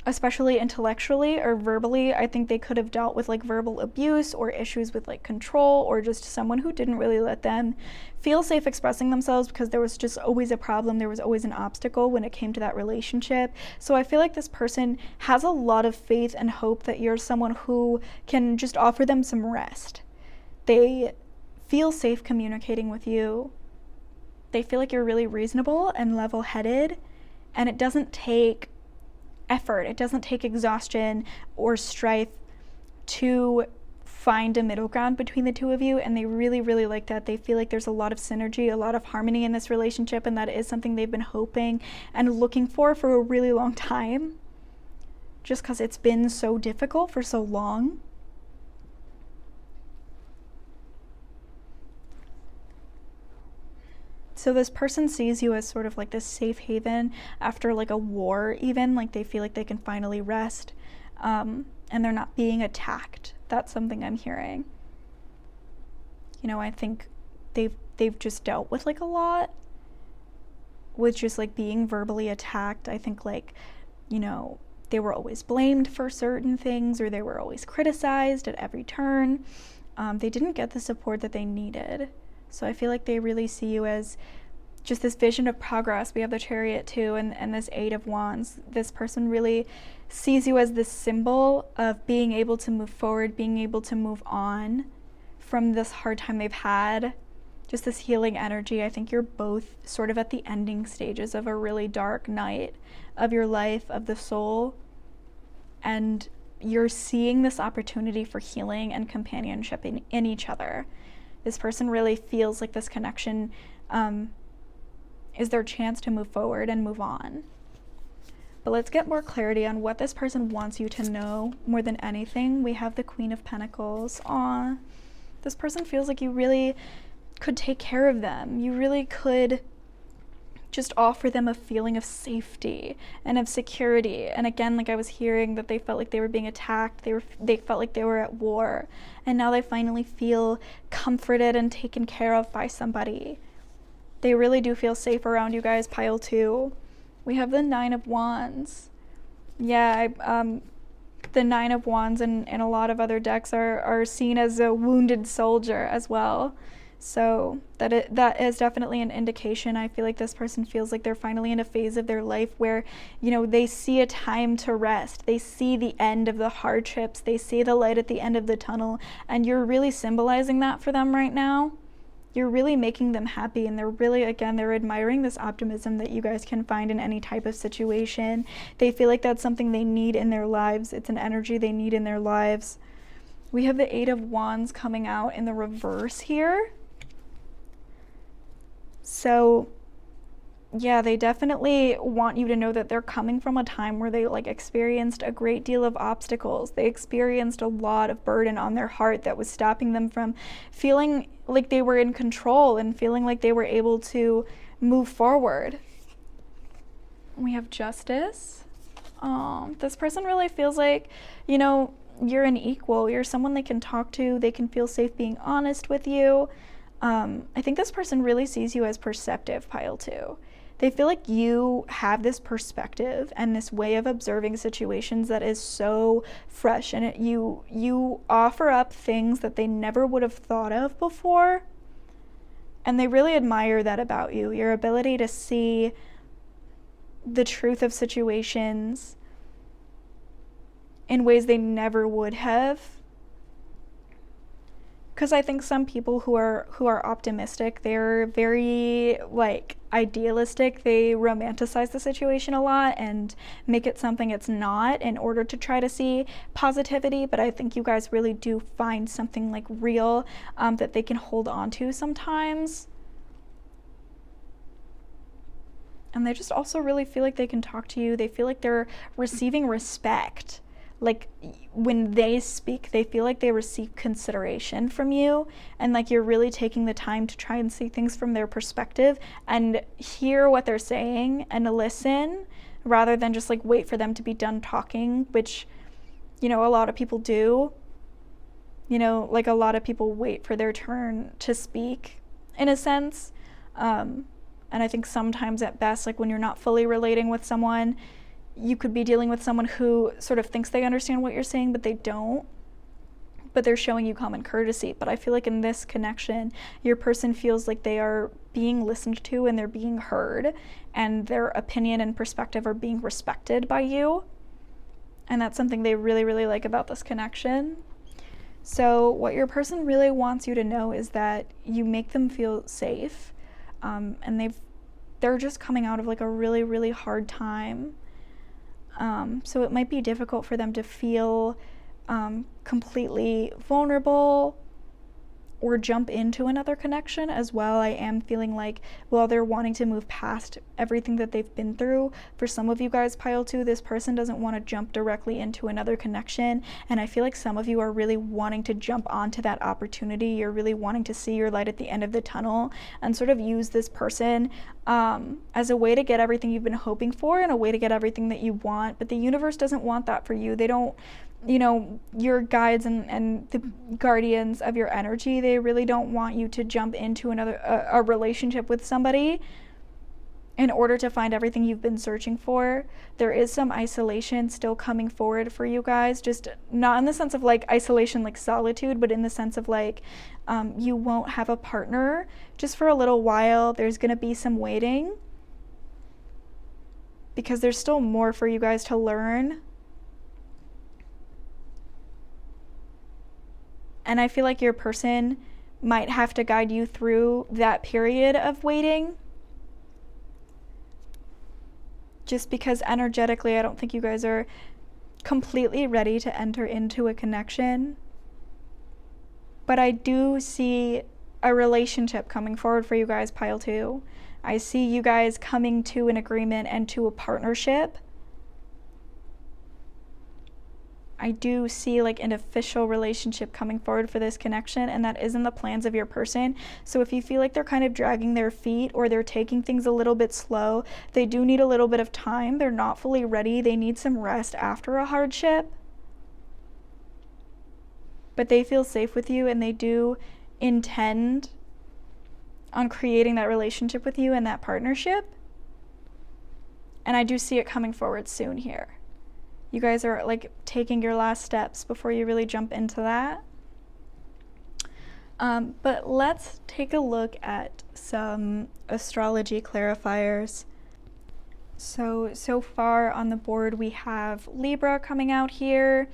Especially intellectually or verbally. I think they could have dealt with like verbal abuse or issues with like control, or just someone who didn't really let them feel safe expressing themselves because there was just always a problem, there was always an obstacle when it came to that relationship. So I feel like this person has a lot of faith and hope that you're someone who can just offer them some rest. They feel safe communicating with you. They feel like you're really reasonable and level-headed, and it doesn't take effort, it doesn't take exhaustion or strife to find a middle ground between the two of you, and they really, really like that. They feel like there's a lot of synergy, a lot of harmony in this relationship, and that is something they've been hoping and looking for a really long time, just because it's been so difficult for so long. So this person sees you as sort of like this safe haven after like a war, even like they feel like they can finally rest, and they're not being attacked. That's something I'm hearing. You know, I think they've just dealt with like a lot with just like being verbally attacked. I think like, you know, they were always blamed for certain things, or they were always criticized at every turn. They didn't get the support that they needed. So I feel like they really see you as just this vision of progress. We have the Chariot too, and this Eight of Wands. This person really sees you as this symbol of being able to move forward, being able to move on from this hard time they've had, just this healing energy. I think you're both sort of at the ending stages of a really dark night of your life, of the soul, and you're seeing this opportunity for healing and companionship in each other. This person really feels like this connection is their chance to move forward and move on. But let's get more clarity on what this person wants you to know more than anything. We have the Queen of Pentacles. Aw, this person feels like you really could take care of them. You really could just offer them a feeling of safety and of security. And again, like I was hearing that they felt like they were being attacked. They felt like they were at war. And now they finally feel comforted and taken care of by somebody. They really do feel safe around you guys, pile 2. We have the Nine of Wands. Yeah, the Nine of Wands and a lot of other decks are seen as a wounded soldier as well. So that is definitely an indication. I feel like this person feels like they're finally in a phase of their life where, you know, they see a time to rest. They see the end of the hardships. They see the light at the end of the tunnel. And you're really symbolizing that for them right now. You're really making them happy, and they're really, again, they're admiring this optimism that you guys can find in any type of situation. They feel like that's something they need in their lives. It's an energy they need in their lives. We have the Eight of Wands coming out in the reverse here. So yeah, they definitely want you to know that they're coming from a time where they like experienced a great deal of obstacles. They experienced a lot of burden on their heart that was stopping them from feeling like they were in control and feeling like they were able to move forward. We have Justice. This person really feels like, you know, you're an equal. You're someone they can talk to. They can feel safe being honest with you. I think this person really sees you as perceptive, pile 2. They feel like you have this perspective and this way of observing situations that is so fresh, and you offer up things that they never would have thought of before, and they really admire that about you, your ability to see the truth of situations in ways they never would have. Because I think some people who are optimistic, they're very like idealistic. They romanticize the situation a lot and make it something it's not in order to try to see positivity. But I think you guys really do find something like real that they can hold on to sometimes. And they just also really feel like they can talk to you. They feel like they're receiving respect. Like when they speak, they feel like they receive consideration from you, and like you're really taking the time to try and see things from their perspective and hear what they're saying and listen, rather than just like wait for them to be done talking, which, you know, a lot of people do. You know, like a lot of people wait for their turn to speak in a sense. And I think sometimes at best, like when you're not fully relating with someone, you could be dealing with someone who sort of thinks they understand what you're saying, but they don't. But they're showing you common courtesy. But I feel like in this connection, your person feels like they are being listened to and they're being heard, and their opinion and perspective are being respected by you. And that's something they really, really like about this connection. So what your person really wants you to know is that you make them feel safe, and they're just coming out of like a really, really hard time. So it might be difficult for them to feel completely vulnerable or jump into another connection as well. I am feeling like while they're wanting to move past everything that they've been through, for some of you guys, pile 2, this person doesn't want to jump directly into another connection, and I feel like some of you are really wanting to jump onto that opportunity. You're really wanting to see your light at the end of the tunnel and sort of use this person as a way to get everything you've been hoping for and a way to get everything that you want. But the universe doesn't want that for you. They don't, you know, your guides and the guardians of your energy, they really don't want you to jump into a relationship with somebody in order to find everything you've been searching for. There is some isolation still coming forward for you guys, just not in the sense of like isolation like solitude, but in the sense of like you won't have a partner just for a little while. There's going to be some waiting because there's still more for you guys to learn. And I feel like your person might have to guide you through that period of waiting. Just because energetically, I don't think you guys are completely ready to enter into a connection. But I do see a relationship coming forward for you guys, pile 2. I see you guys coming to an agreement and to a partnership. I do see like an official relationship coming forward for this connection, and that is in the plans of your person. So if you feel like they're kind of dragging their feet or they're taking things a little bit slow, they do need a little bit of time. They're not fully ready. They need some rest after a hardship. But they feel safe with you, and they do intend on creating that relationship with you and that partnership. And I do see it coming forward soon here. You guys are like taking your last steps before you really jump into that. But let's take a look at some astrology clarifiers. So far on the board we have Libra coming out here.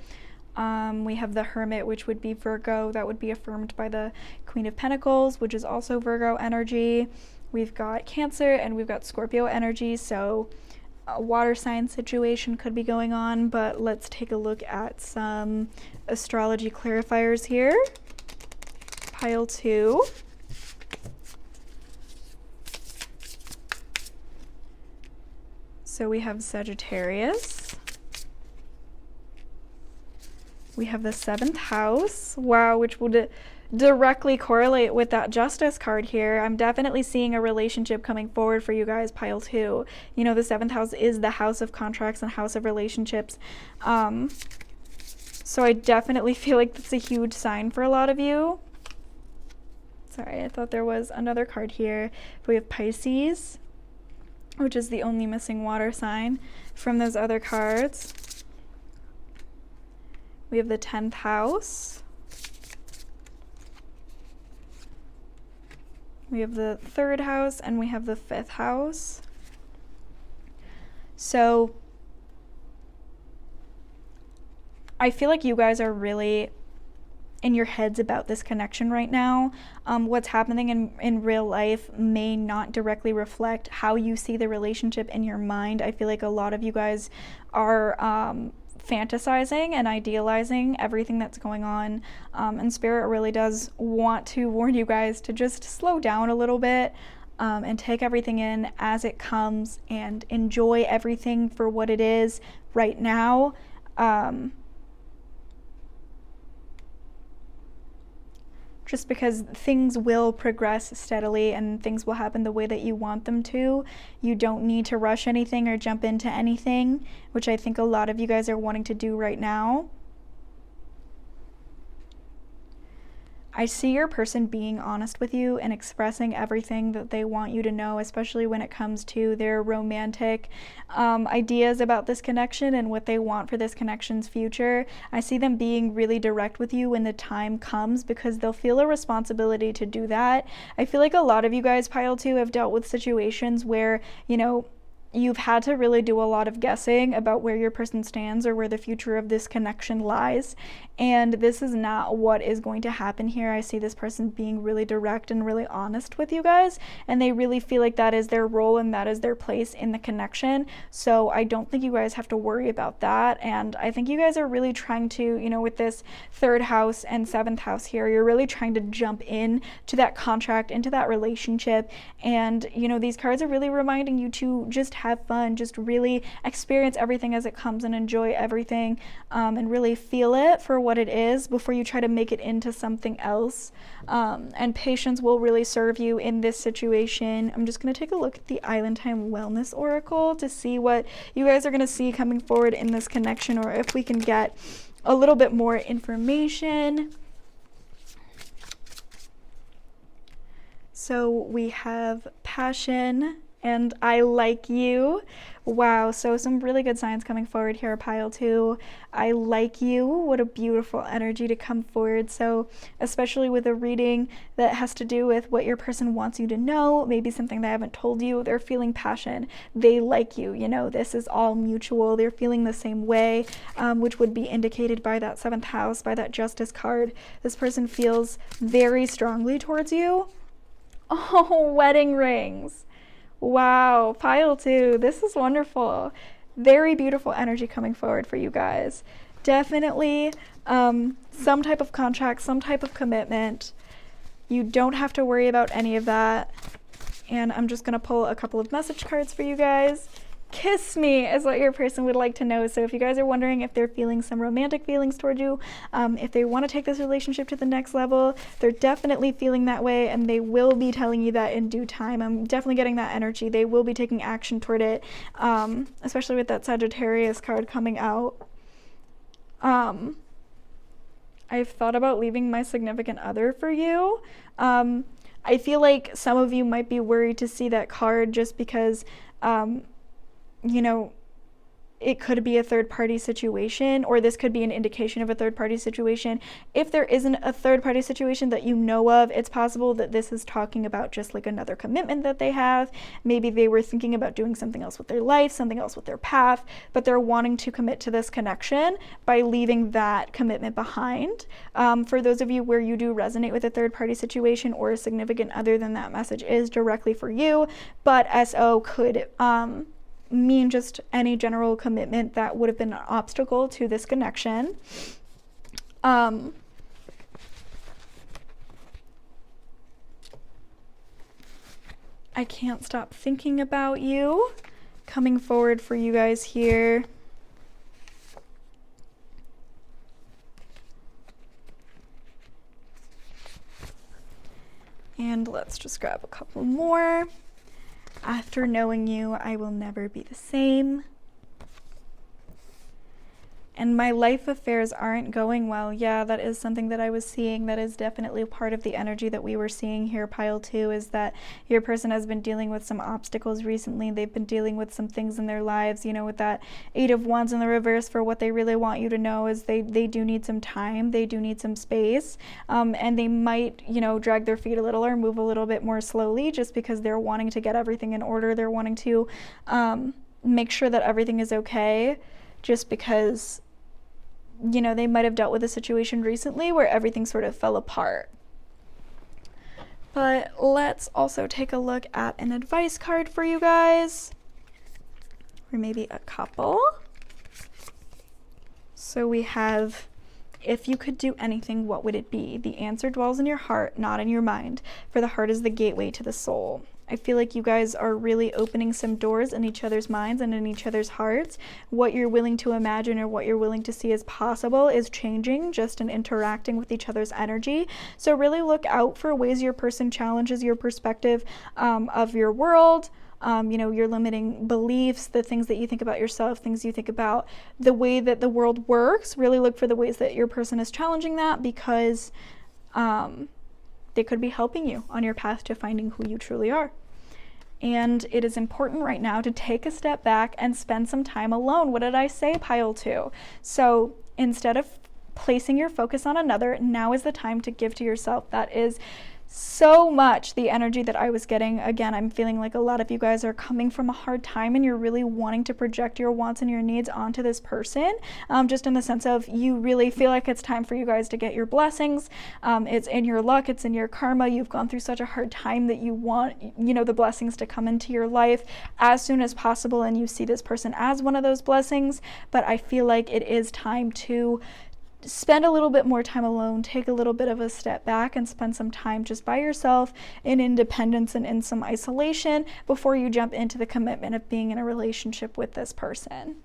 We have the Hermit, which would be Virgo. That would be affirmed by the Queen of Pentacles, which is also Virgo energy. We've got Cancer and we've got Scorpio energy. So a water sign situation could be going on, but let's take a look at some astrology clarifiers here. Pile 2. So we have Sagittarius. We have the 7th house. Wow, which would directly correlate with that Justice card here. I'm definitely seeing a relationship coming forward for you guys, pile 2. You know, the 7th house is the house of contracts and house of relationships. So I definitely feel like that's a huge sign for a lot of you. Sorry, I thought there was another card here. We have Pisces, which is the only missing water sign from those other cards. We have the 10th house. We have the 3rd house and we have the 5th house. So I feel like you guys are really in your heads about this connection right now. What's happening in real life may not directly reflect how you see the relationship in your mind. I feel like a lot of you guys are fantasizing and idealizing everything that's going on, and Spirit really does want to warn you guys to just slow down a little bit and take everything in as it comes and enjoy everything for what it is right now. Just because things will progress steadily and things will happen the way that you want them to. You don't need to rush anything or jump into anything, which I think a lot of you guys are wanting to do right now. I see your person being honest with you and expressing everything that they want you to know, especially when it comes to their romantic ideas about this connection and what they want for this connection's future. I see them being really direct with you when the time comes because they'll feel a responsibility to do that. I feel like a lot of you guys, pile 2, have dealt with situations where, you know, you've had to really do a lot of guessing about where your person stands or where the future of this connection lies. And this is not what is going to happen here. I see this person being really direct and really honest with you guys, and they really feel like that is their role and that is their place in the connection. So I don't think you guys have to worry about that. And I think you guys are really trying to, you know, with this 3rd house and 7th house here, you're really trying to jump in to that contract, into that relationship. And, you know, these cards are really reminding you to just have fun, just really experience everything as it comes and enjoy everything, and really feel it for what it is before you try to make it into something else. And patience will really serve you in this situation. I'm just going to take a look at the Island Time Wellness Oracle to see what you guys are going to see coming forward in this connection, or if we can get a little bit more information. So we have passion and I like you. Wow, so some really good signs coming forward here, pile 2. I like you. What a beautiful energy to come forward. So especially with a reading that has to do with what your person wants you to know, maybe something they haven't told you, they're feeling passion. They like you, you know, this is all mutual. They're feeling the same way, which would be indicated by that 7th house, by that Justice card. This person feels very strongly towards you. Oh, wedding rings. Wow, pile 2, this is wonderful. Very beautiful energy coming forward for you guys. Definitely some type of contract, some type of commitment. You don't have to worry about any of that. And I'm just gonna pull a couple of message cards for you guys. Kiss me is what your person would like to know. So if you guys are wondering if they're feeling some romantic feelings toward you, if they want to take this relationship to the next level, they're definitely feeling that way, and they will be telling you that in due time. I'm definitely getting that energy. They will be taking action toward it, especially with that Sagittarius card coming out. I've thought about leaving my significant other for you. I feel like some of you might be worried to see that card just because you know, it could be a third-party situation, or this could be an indication of a third-party situation. If there isn't a third-party situation that you know of, it's possible that this is talking about just like another commitment that they have. Maybe they were thinking about doing something else with their life, something else with their path, but they're wanting to commit to this connection by leaving that commitment behind. For those of you where you do resonate with a third-party situation or a significant other, then that message is directly for you, but SO could mean just any general commitment that would have been an obstacle to this connection. I can't stop thinking about you coming forward for you guys here. And let's just grab a couple more. After knowing you, I will never be the same. And my life affairs aren't going well. Yeah, that is something that I was seeing. That is definitely part of the energy that we were seeing here, pile 2, is that your person has been dealing with some obstacles recently. They've been dealing with some things in their lives, you know, with that 8 of Wands in the reverse. For what they really want you to know is they do need some time. They do need some space. And they might, you know, drag their feet a little or move a little bit more slowly just because they're wanting to get everything in order. They're wanting to make sure that everything is okay, just because, you know, they might have dealt with a situation recently where everything sort of fell apart. But let's also take a look at an advice card for you guys, or maybe a couple. So we have, if you could do anything, what would it be? The answer dwells in your heart, not in your mind, for the heart is the gateway to the soul. I feel like you guys are really opening some doors in each other's minds and in each other's hearts. What you're willing to imagine or what you're willing to see as possible is changing just in interacting with each other's energy. So really look out for ways your person challenges your perspective of your world, you know, your limiting beliefs, the things that you think about yourself, things you think about the way that the world works. Really look for the ways that your person is challenging that, because they could be helping you on your path to finding who you truly are. And it is important right now to take a step back and spend some time alone. What did I say, pile 2? So instead of placing your focus on another, now is the time to give to yourself. That is so much the energy that I was getting. Again, I'm feeling like a lot of you guys are coming from a hard time and you're really wanting to project your wants and your needs onto this person, just in the sense of you really feel like it's time for you guys to get your blessings. It's in your luck, it's in your karma. You've gone through such a hard time that you want, the blessings to come into your life as soon as possible, and you see this person as one of those blessings. But I feel like it is time to spend a little bit more time alone, take a little bit of a step back and spend some time just by yourself in independence and in some isolation before you jump into the commitment of being in a relationship with this person.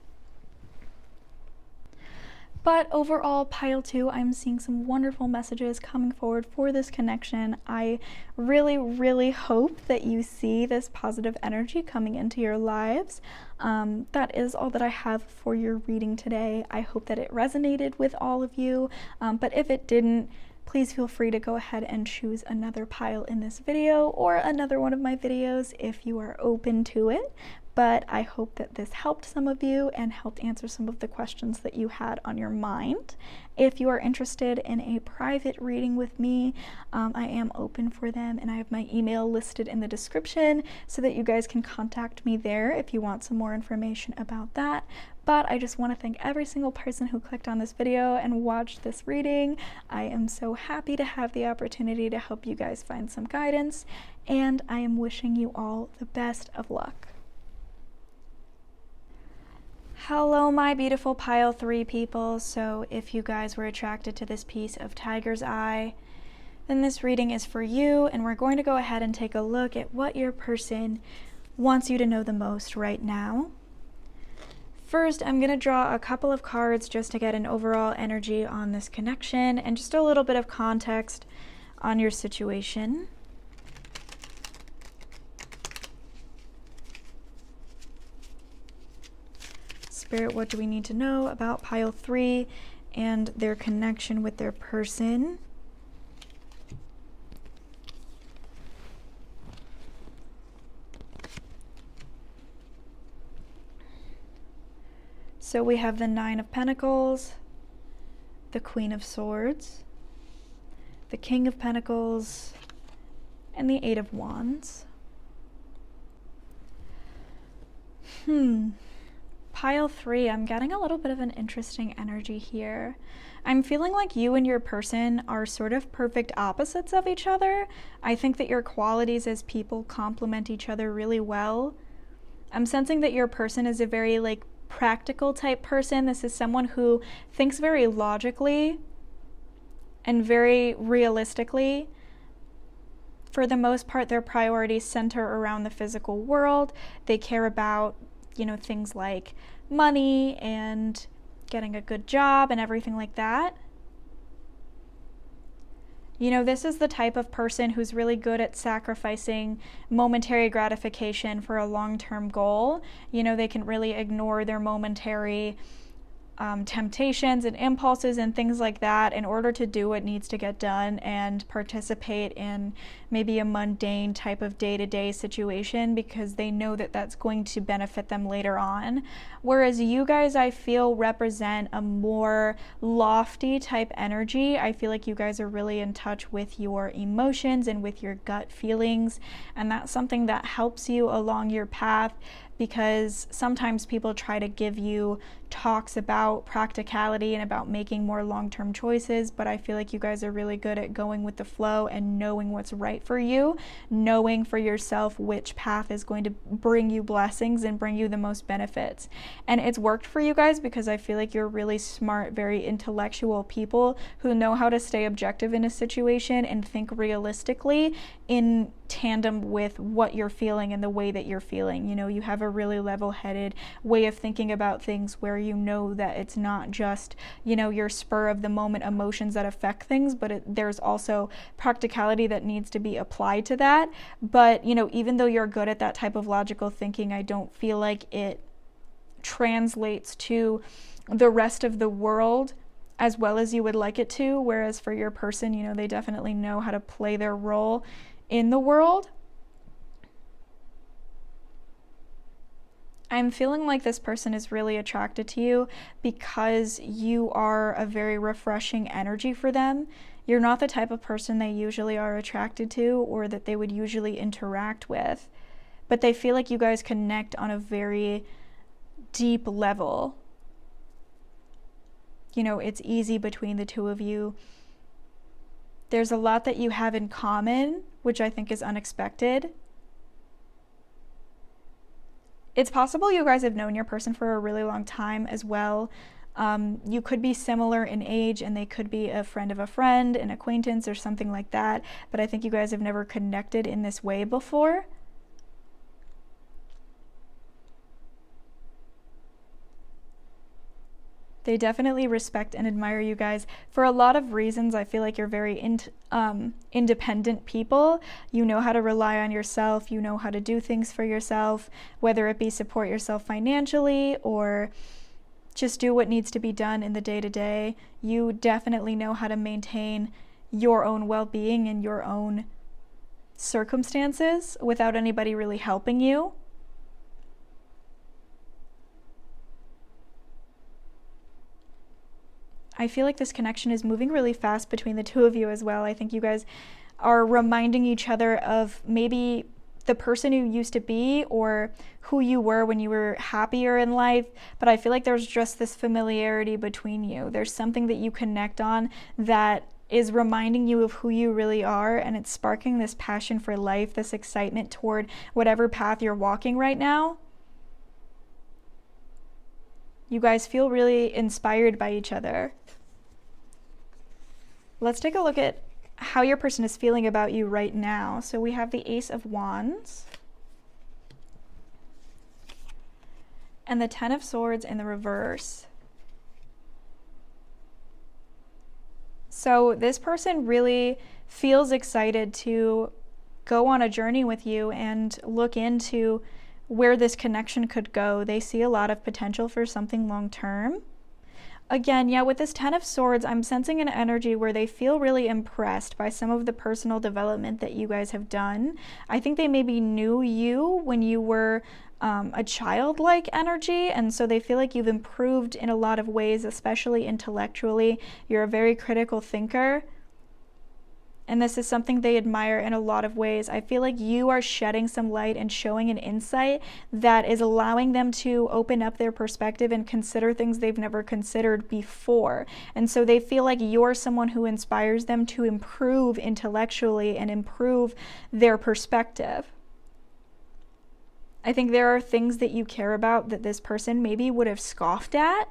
But overall, pile 2, I'm seeing some wonderful messages coming forward for this connection. I really, really hope that you see this positive energy coming into your lives. That is all that I have for your reading today. I hope that it resonated with all of you. But if it didn't, please feel free to go ahead and choose another pile in this video or another one of my videos if you are open to it. But I hope that this helped some of you and helped answer some of the questions that you had on your mind. If you are interested in a private reading with me, I am open for them, and I have my email listed in the description so that you guys can contact me there if you want some more information about that. But I just want to thank every single person who clicked on this video and watched this reading. I am so happy to have the opportunity to help you guys find some guidance, and I am wishing you all the best of luck. Hello, my beautiful pile 3 people. So if you guys were attracted to this piece of Tiger's Eye, then this reading is for you, and we're going to go ahead and take a look at what your person wants you to know the most right now. First, I'm going to draw a couple of cards just to get an overall energy on this connection and just a little bit of context on your situation. Spirit, what do we need to know about pile 3 and their connection with their person? So we have the 9 of Pentacles, the Queen of Swords, the King of Pentacles, and the 8 of Wands. Pile 3, I'm getting a little bit of an interesting energy here. I'm feeling like you and your person are sort of perfect opposites of each other. I think that your qualities as people complement each other really well. I'm sensing that your person is a very practical type person. This is someone who thinks very logically and very realistically. For the most part, their priorities center around the physical world. They care about things like money and getting a good job and everything like that. This is the type of person who's really good at sacrificing momentary gratification for a long-term goal. They can really ignore their momentary temptations and impulses and things like that in order to do what needs to get done and participate in maybe a mundane type of day-to-day situation because they know that that's going to benefit them later on. Whereas you guys, I feel, represent a more lofty type energy. I feel like you guys are really in touch with your emotions and with your gut feelings, and that's something that helps you along your path, because sometimes people try to give you talks about practicality and about making more long-term choices, but I feel like you guys are really good at going with the flow and knowing what's right for you, knowing for yourself which path is going to bring you blessings and bring you the most benefits. And it's worked for you guys because I feel like you're really smart, very intellectual people who know how to stay objective in a situation and think realistically in tandem with what you're feeling and the way that you're feeling. You have a really level-headed way of thinking about things where that it's not just, your spur of the moment emotions that affect things, but there's also practicality that needs to be applied to that. But, even though you're good at that type of logical thinking, I don't feel like it translates to the rest of the world as well as you would like it to. Whereas for your person, they definitely know how to play their role in the world. I'm feeling like this person is really attracted to you because you are a very refreshing energy for them. You're not the type of person they usually are attracted to or that they would usually interact with, but they feel like you guys connect on a very deep level. You know, it's easy between the two of you. There's a lot that you have in common, which I think is unexpected. It's possible you guys have known your person for a really long time as well. You could be similar in age and they could be a friend of a friend, an acquaintance or something like that, but I think you guys have never connected in this way before. They definitely respect and admire you guys for a lot of reasons. I feel like you're very independent people. You know how to rely on yourself. You know how to do things for yourself, whether it be support yourself financially or just do what needs to be done in the day-to-day. You definitely know how to maintain your own well-being and your own circumstances without anybody really helping you. I feel like this connection is moving really fast between the two of you as well. I think you guys are reminding each other of maybe the person you used to be or who you were when you were happier in life, but I feel like there's just this familiarity between you. There's something that you connect on that is reminding you of who you really are, and it's sparking this passion for life, this excitement toward whatever path you're walking right now. You guys feel really inspired by each other. Let's take a look at how your person is feeling about you right now. So we have the Ace of Wands and the Ten of Swords in the reverse. So this person really feels excited to go on a journey with you and look into where this connection could go. They see a lot of potential for something long term. Again, yeah, with this Ten of Swords, I'm sensing an energy where they feel really impressed by some of the personal development that you guys have done. I think they maybe knew you when you were a childlike energy, and so they feel like you've improved in a lot of ways, especially intellectually. You're a very critical thinker. And this is something they admire in a lot of ways. I feel like you are shedding some light and showing an insight that is allowing them to open up their perspective and consider things they've never considered before. And so they feel like you're someone who inspires them to improve intellectually and improve their perspective. I think there are things that you care about that this person maybe would have scoffed at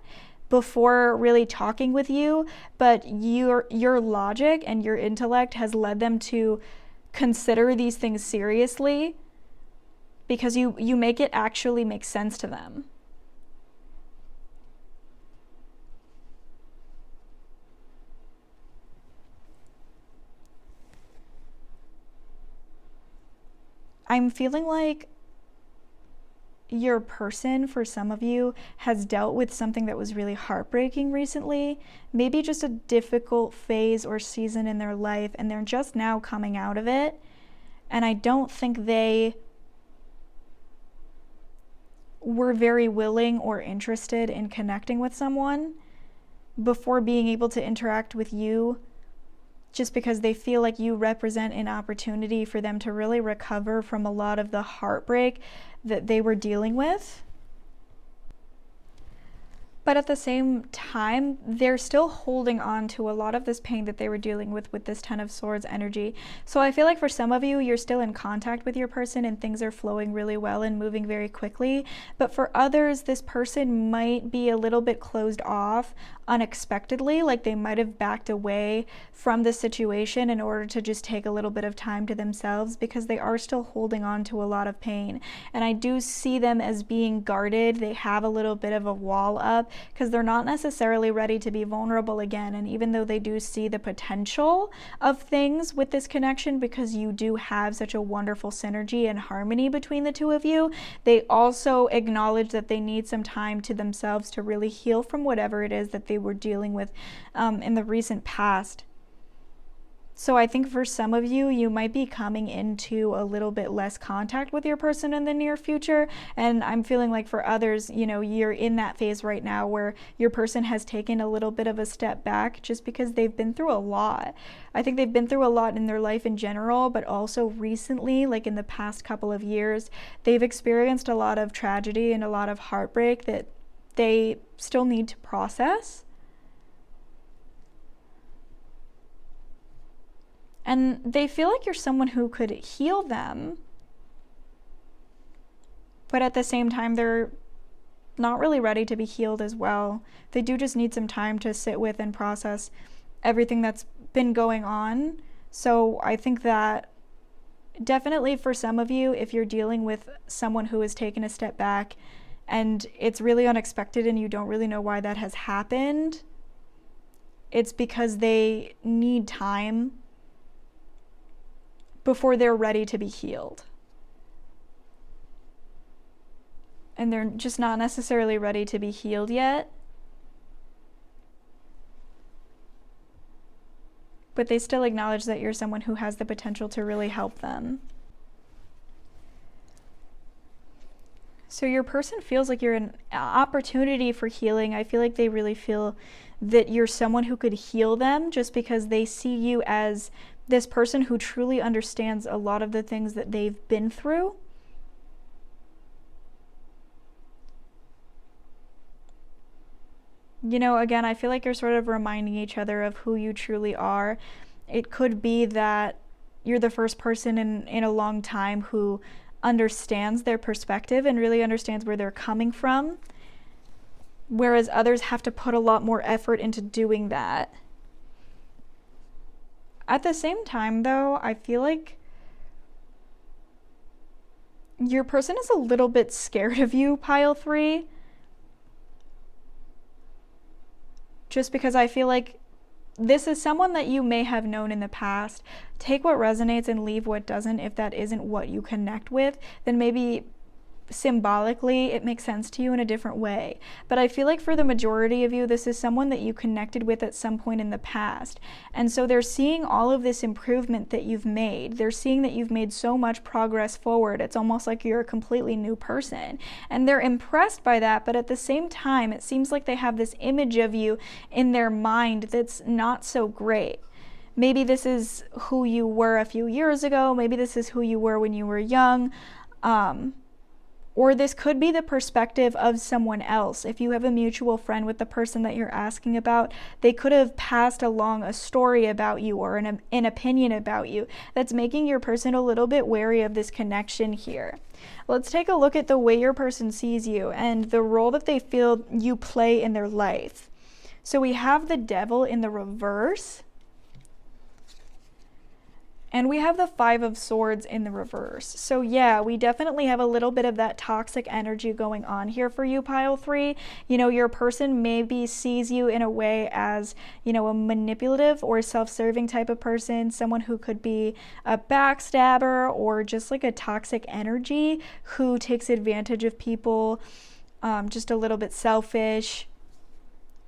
before really talking with you, but your logic and your intellect has led them to consider these things seriously because you make it actually make sense to them. I'm feeling like your person, for some of you, has dealt with something that was really heartbreaking recently, maybe just a difficult phase or season in their life, and they're just now coming out of it. And I don't think they were very willing or interested in connecting with someone before being able to interact with you, just because they feel like you represent an opportunity for them to really recover from a lot of the heartbreak that they were dealing with. But at the same time, they're still holding on to a lot of this pain that they were dealing with this Ten of Swords energy. So I feel like for some of you, you're still in contact with your person and things are flowing really well and moving very quickly. But for others, this person might be a little bit closed off unexpectedly, like they might have backed away from the situation in order to just take a little bit of time to themselves because they are still holding on to a lot of pain. And I do see them as being guarded. They have a little bit of a wall up because they're not necessarily ready to be vulnerable again. And even though they do see the potential of things with this connection, because you do have such a wonderful synergy and harmony between the two of you, they also acknowledge that they need some time to themselves to really heal from whatever it is that they were dealing with in the recent past. So I think for some of you, you might be coming into a little bit less contact with your person in the near future. And I'm feeling like for others, you know, you're in that phase right now where your person has taken a little bit of a step back just because they've been through a lot. I think they've been through a lot in their life in general, but also recently, like in the past couple of years, they've experienced a lot of tragedy and a lot of heartbreak that they still need to process. And they feel like you're someone who could heal them, but at the same time, they're not really ready to be healed as well. They do just need some time to sit with and process everything that's been going on. So I think that definitely for some of you, if you're dealing with someone who has taken a step back and it's really unexpected and you don't really know why that has happened, it's because they need time before they're ready to be healed. And they're just not necessarily ready to be healed yet. But they still acknowledge that you're someone who has the potential to really help them. So your person feels like you're an opportunity for healing. I feel like they really feel that you're someone who could heal them just because they see you as this person who truly understands a lot of the things that they've been through. You know, again, I feel like you're sort of reminding each other of who you truly are. It could be that you're the first person in a long time who understands their perspective and really understands where they're coming from, whereas others have to put a lot more effort into doing that. At the same time, though, I feel like your person is a little bit scared of you, pile 3. Just because I feel like this is someone that you may have known in the past. Take what resonates and leave what doesn't. If that isn't what you connect with, then maybe symbolically it makes sense to you in a different way. But I feel like for the majority of you, this is someone that you connected with at some point in the past. And so they're seeing all of this improvement that you've made. They're seeing that you've made so much progress forward. It's almost like you're a completely new person. And they're impressed by that, but at the same time, it seems like they have this image of you in their mind that's not so great. Maybe this is who you were a few years ago. Maybe this is who you were when you were young. Or this could be the perspective of someone else. If you have a mutual friend with the person that you're asking about, they could have passed along a story about you or an opinion about you that's making your person a little bit wary of this connection here. Let's take a look at the way your person sees you and the role that they feel you play in their life. So we have the Devil in the reverse. And we have the 5 of Swords in the reverse. So yeah, we definitely have a little bit of that toxic energy going on here for you, pile 3. You know, your person maybe sees you in a way as, you know, a manipulative or self-serving type of person, someone who could be a backstabber or just like a toxic energy who takes advantage of people, just a little bit selfish,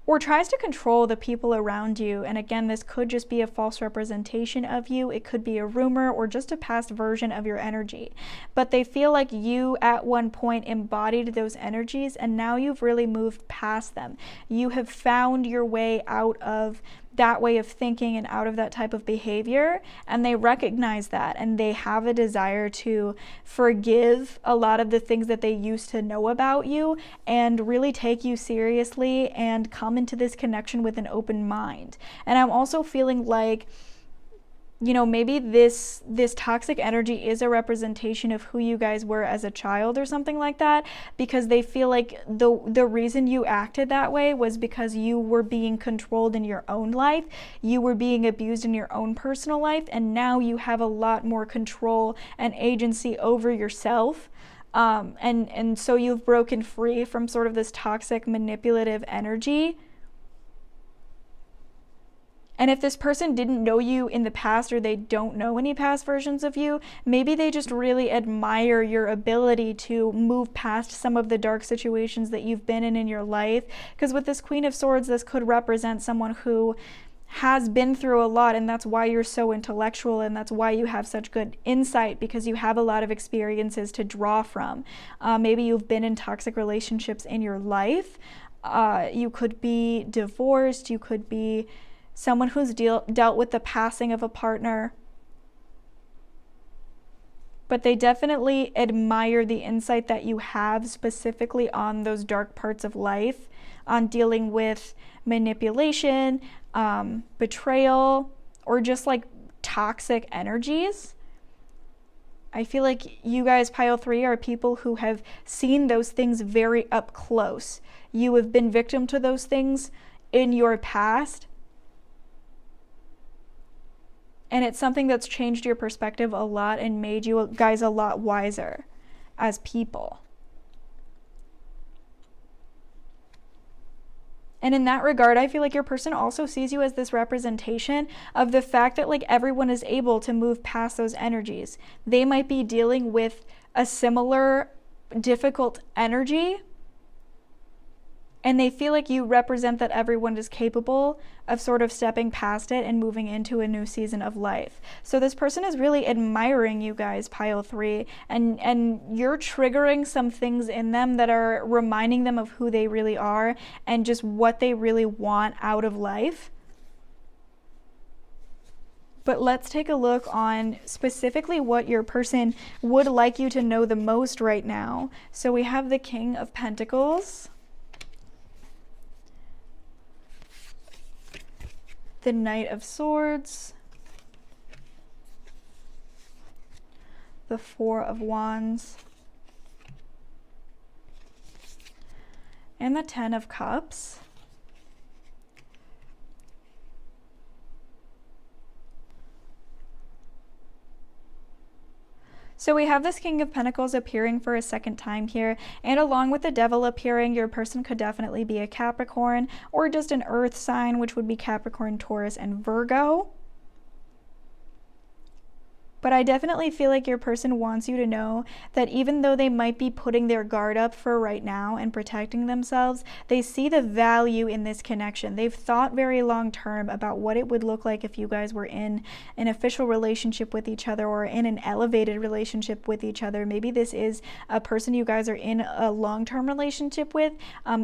or tries to control the people around you. And again, this could just be a false representation of you. It could be a rumor or just a past version of your energy. But they feel like you at one point embodied those energies and now you've really moved past them. You have found your way out of that way of thinking and out of that type of behavior, and they recognize that and they have a desire to forgive a lot of the things that they used to know about you and really take you seriously and come into this connection with an open mind. And I'm also feeling like, you know, maybe this toxic energy is a representation of who you guys were as a child or something like that, because they feel like the reason you acted that way was because you were being controlled in your own life, you were being abused in your own personal life, and now you have a lot more control and agency over yourself. And so you've broken free from sort of this toxic manipulative energy. And if this person didn't know you in the past or they don't know any past versions of you, maybe they just really admire your ability to move past some of the dark situations that you've been in your life. Because with this Queen of Swords, this could represent someone who has been through a lot, and that's why you're so intellectual, and that's why you have such good insight, because you have a lot of experiences to draw from. Maybe you've been in toxic relationships in your life. You could be divorced. You could be someone who's dealt with the passing of a partner. But they definitely admire the insight that you have specifically on those dark parts of life, on dealing with manipulation, betrayal, or just like toxic energies. I feel like you guys, pile 3, are people who have seen those things very up close. You have been victim to those things in your past. And it's something that's changed your perspective a lot and made you guys a lot wiser as people. And in that regard, I feel like your person also sees you as this representation of the fact that like everyone is able to move past those energies. They might be dealing with a similar difficult energy, and they feel like you represent that everyone is capable of sort of stepping past it and moving into a new season of life. So this person is really admiring you guys, pile 3, and you're triggering some things in them that are reminding them of who they really are and just what they really want out of life. But let's take a look on specifically what your person would like you to know the most right now. So we have the King of Pentacles, the Knight of Swords, the Four of Wands, and the Ten of Cups. So we have this King of Pentacles appearing for a second time here, and along with the Devil appearing, your person could definitely be a Capricorn or just an earth sign, which would be Capricorn, Taurus, and Virgo. But I definitely feel like your person wants you to know that even though they might be putting their guard up for right now and protecting themselves, they see the value in this connection. They've thought very long term about what it would look like if you guys were in an official relationship with each other or in an elevated relationship with each other. Maybe this is a person you guys are in a long-term relationship with.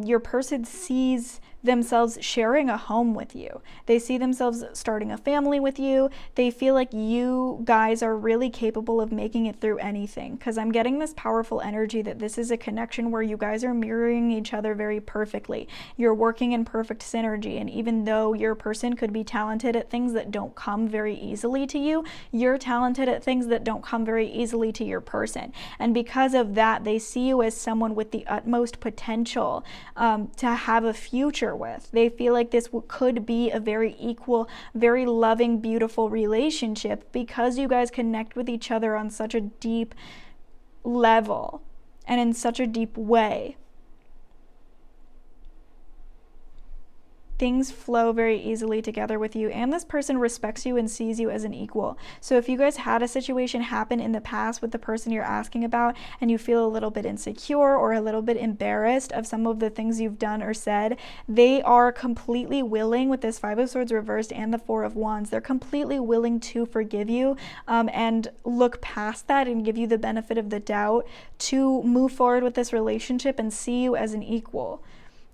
Your person sees themselves sharing a home with you. They see themselves starting a family with you. They feel like you guys are really capable of making it through anything, because I'm getting this powerful energy that this is a connection where you guys are mirroring each other very perfectly. You're working in perfect synergy, and even though your person could be talented at things that don't come very easily to you, you're talented at things that don't come very easily to your person. And because of that, they see you as someone with the utmost potential to have a future with. They feel like this could be a very equal, very loving, beautiful relationship because you guys connect with each other on such a deep level and in such a deep way. Things flow very easily together with you, and this person respects you and sees you as an equal. So if you guys had a situation happen in the past with the person you're asking about and you feel a little bit insecure or a little bit embarrassed of some of the things you've done or said, they are completely willing, with this Five of Swords reversed and the Four of Wands, they're completely willing to forgive you and look past that and give you the benefit of the doubt to move forward with this relationship and see you as an equal.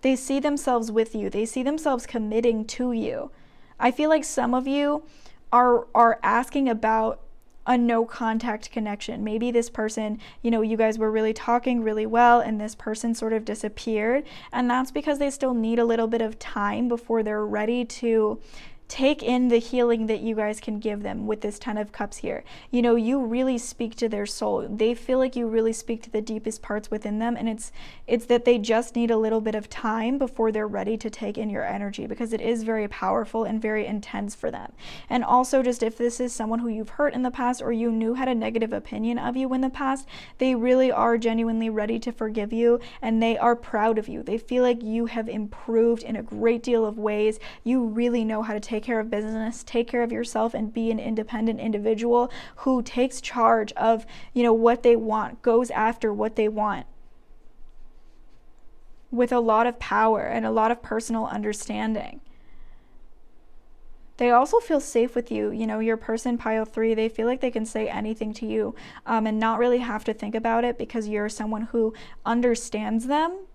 They see themselves with you. They see themselves committing to you. I feel like some of you are asking about a no contact connection. Maybe this person, you guys were really talking really well and this person sort of disappeared. And that's because they still need a little bit of time before they're ready to take in the healing that you guys can give them with this Ten of Cups here. You really speak to their soul. They feel like you really speak to the deepest parts within them, and it's that they just need a little bit of time before they're ready to take in your energy, because it is very powerful and very intense for them. And also, just if this is someone who you've hurt in the past or you knew had a negative opinion of you in the past, they really are genuinely ready to forgive you, and they are proud of you. They feel like you have improved in a great deal of ways. You really know how to take care of business, take care of yourself, and be an independent individual who takes charge of, what they want, goes after what they want with a lot of power and a lot of personal understanding. They also feel safe with you. You know, your person, pile 3, they feel like they can say anything to you and not really have to think about it, because you're someone who understands them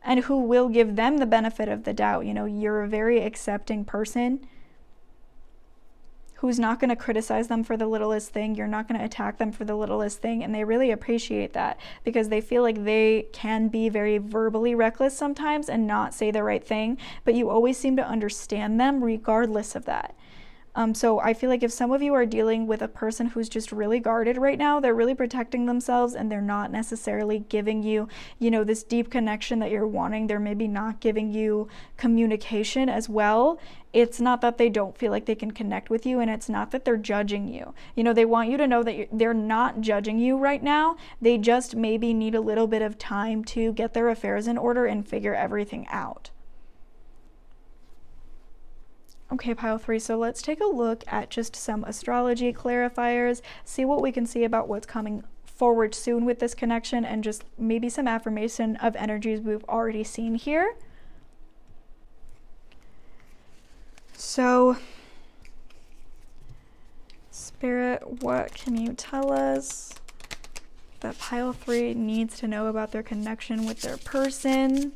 and who will give them the benefit of the doubt. You know, you're a very accepting person who's not going to criticize them for the littlest thing. You're not going to attack them for the littlest thing. And they really appreciate that, because they feel like they can be very verbally reckless sometimes and not say the right thing, but you always seem to understand them regardless of that. So I feel like if some of you are dealing with a person who's just really guarded right now, they're really protecting themselves and they're not necessarily giving you, you know, this deep connection that you're wanting. They're maybe not giving you communication as well. It's not that they don't feel like they can connect with you, and it's not that they're judging you. You know, they want you to know that they're not judging you right now. They just maybe need a little bit of time to get their affairs in order and figure everything out. Okay, pile 3, so let's take a look at just some astrology clarifiers, see what we can see about what's coming forward soon with this connection, and just maybe some affirmation of energies we've already seen here. So, Spirit, what can you tell us that pile 3 needs to know about their connection with their person?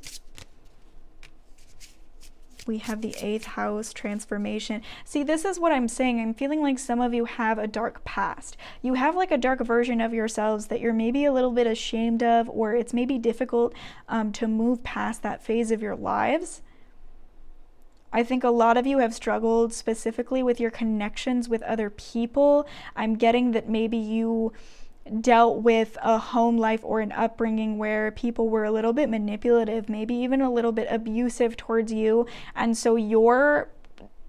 We have the 8th house transformation. See, this is what I'm saying. I'm feeling like some of you have a dark past. You have like a dark version of yourselves that you're maybe a little bit ashamed of, or it's maybe difficult to move past that phase of your lives. I think a lot of you have struggled specifically with your connections with other people. I'm getting that maybe you dealt with a home life or an upbringing where people were a little bit manipulative, maybe even a little bit abusive towards you. And so your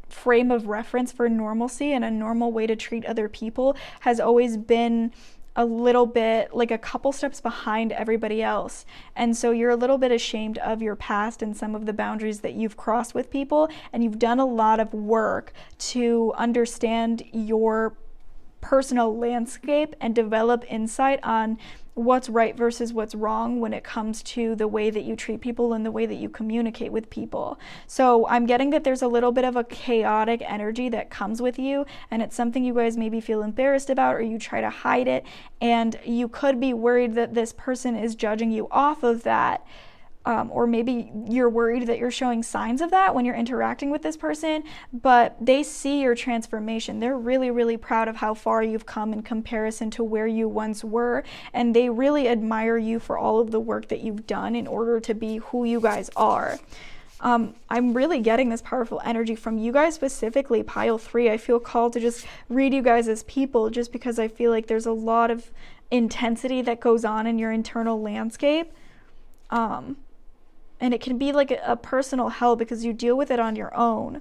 frame of reference for normalcy and a normal way to treat other people has always been a little bit like a couple steps behind everybody else. And so you're a little bit ashamed of your past and some of the boundaries that you've crossed with people. And you've done a lot of work to understand your personal landscape and develop insight on what's right versus what's wrong when it comes to the way that you treat people and the way that you communicate with people. So I'm getting that there's a little bit of a chaotic energy that comes with you, and it's something you guys maybe feel embarrassed about, or you try to hide it, and you could be worried that this person is judging you off of that. Or maybe you're worried that you're showing signs of that when you're interacting with this person, but they see your transformation. They're really, really proud of how far you've come in comparison to where you once were, and they really admire you for all of the work that you've done in order to be who you guys are. I'm really getting this powerful energy from you guys, specifically pile 3. I feel called to just read you guys as people, just because I feel like there's a lot of intensity that goes on in your internal landscape. And it can be like a personal hell because you deal with it on your own.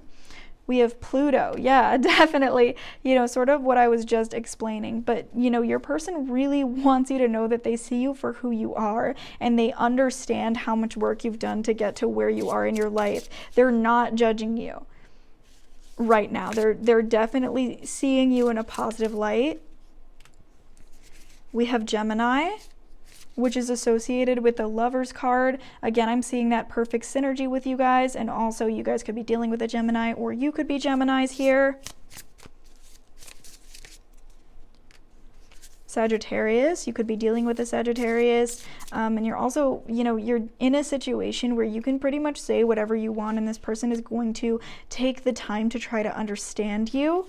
We have Pluto. Yeah, definitely. You know, sort of what I was just explaining. But, you know, your person really wants you to know that they see you for who you are, and they understand how much work you've done to get to where you are in your life. They're not judging you right now. They're definitely seeing you in a positive light. We have Gemini, which is associated with the Lover's card. Again, I'm seeing that perfect synergy with you guys, and also you guys could be dealing with a Gemini, or you could be Geminis here. Sagittarius, you could be dealing with a Sagittarius, and you're also, you know, you're in a situation where you can pretty much say whatever you want, and this person is going to take the time to try to understand you.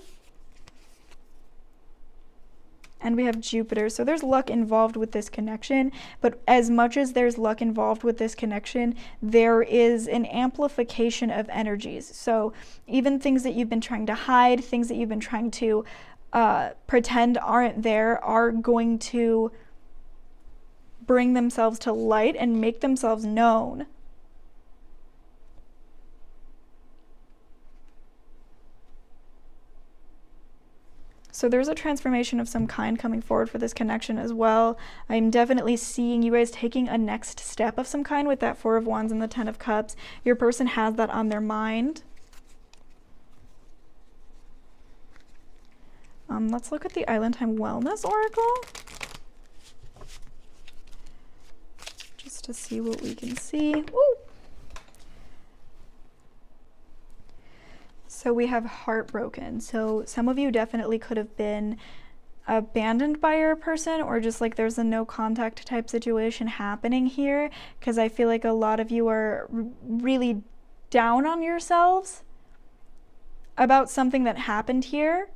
And we have Jupiter. So there's luck involved with this connection, but as much as there's luck involved with this connection, there is an amplification of energies. So even things that you've been trying to hide, things that you've been trying to pretend aren't there, are going to bring themselves to light and make themselves known. So there's a transformation of some kind coming forward for this connection as well. I'm definitely seeing you guys taking a next step of some kind with that 4 of Wands and the 10 of Cups. Your person has that on their mind. Let's look at the Island Time Wellness Oracle, just to see what we can see. Woo! So we have heartbroken. So some of you definitely could have been abandoned by your person, or just like there's a no contact type situation happening here, because I feel like a lot of you are really down on yourselves about something that happened here.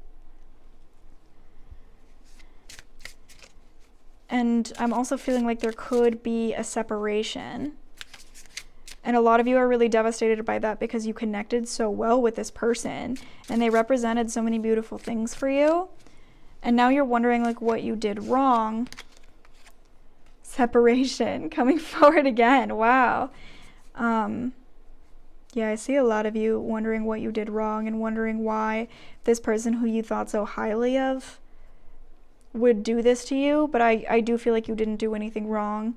And I'm also feeling like there could be a separation. And a lot of you are really devastated by that because you connected so well with this person and they represented so many beautiful things for you. And now you're wondering like what you did wrong. Separation coming forward again. Wow. Yeah, I see a lot of you wondering what you did wrong and wondering why this person who you thought so highly of would do this to you. But I do feel like you didn't do anything wrong.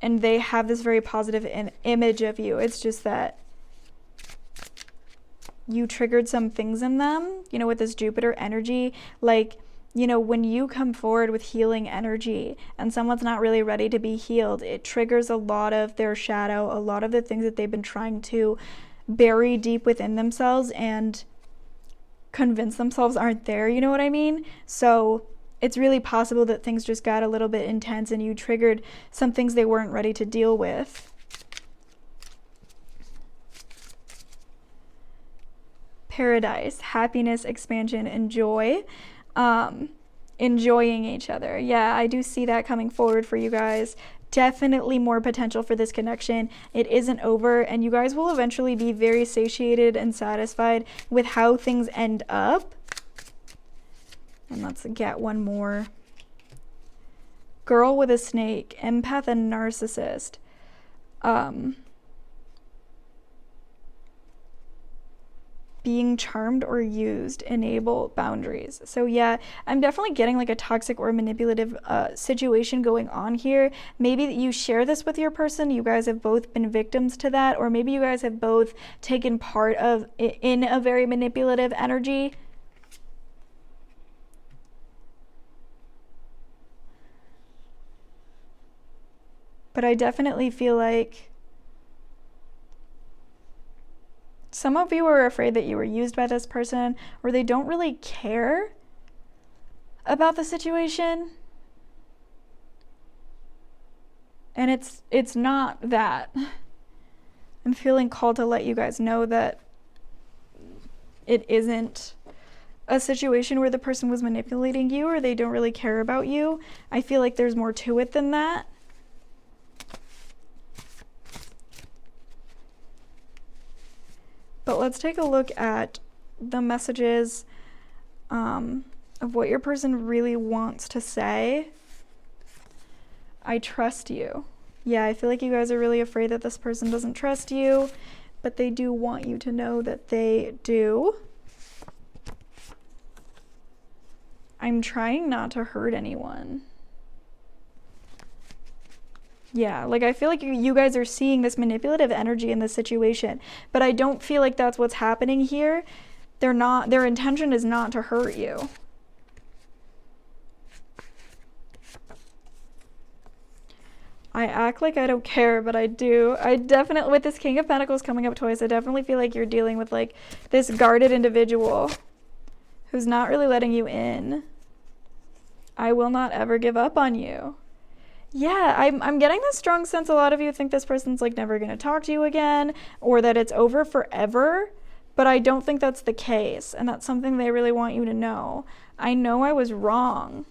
And they have this very positive image of you. It's just that you triggered some things in them, you know, with this Jupiter energy. Like, you know, when you come forward with healing energy and someone's not really ready to be healed, it triggers a lot of their shadow, a lot of the things that they've been trying to bury deep within themselves and convince themselves aren't there, you know what I mean? So it's really possible that things just got a little bit intense and you triggered some things they weren't ready to deal with. Paradise, happiness, expansion, and joy. Enjoying each other. Yeah, I do see that coming forward for you guys. Definitely more potential for this connection. It isn't over, and you guys will eventually be very satiated and satisfied with how things end up. And let's get one more. Girl with a snake, empath and narcissist. Being charmed or used, enable boundaries. So yeah, I'm definitely getting like a toxic or manipulative situation going on here. Maybe you share this with your person, you guys have both been victims to that, or maybe you guys have both taken part of in a very manipulative energy. But I definitely feel like some of you are afraid that you were used by this person, or they don't really care about the situation. And it's not that. I'm feeling called to let you guys know that it isn't a situation where the person was manipulating you or they don't really care about you. I feel like there's more to it than that. But let's take a look at the messages of what your person really wants to say. I trust you. Yeah, I feel like you guys are really afraid that this person doesn't trust you, but they do want you to know that they do. I'm trying not to hurt anyone. Yeah, like I feel like you guys are seeing this manipulative energy in this situation, but I don't feel like that's what's happening here. Their intention is not to hurt you. I act like I don't care, but I do. I definitely, with this King of Pentacles coming up twice, I definitely feel like you're dealing with like this guarded individual who's not really letting you in. I will not ever give up on you. Yeah, I'm getting this strong sense a lot of you think this person's like never going to talk to you again, or that it's over forever, but I don't think that's the case, and that's something they really want you to know. I know I was wrong.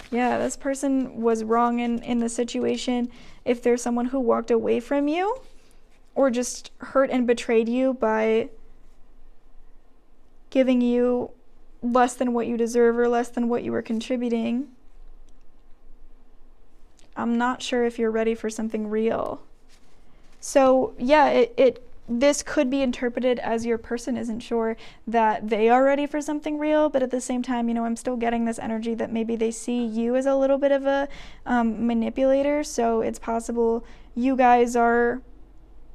Yeah, this person was wrong in the situation. If there's someone who walked away from you or just hurt and betrayed you by giving you less than what you deserve or less than what you were contributing, I'm not sure if you're ready for something real. So yeah, this could be interpreted as your person isn't sure that they are ready for something real, but at the same time, you know, I'm still getting this energy that maybe they see you as a little bit of a manipulator. So it's possible you guys are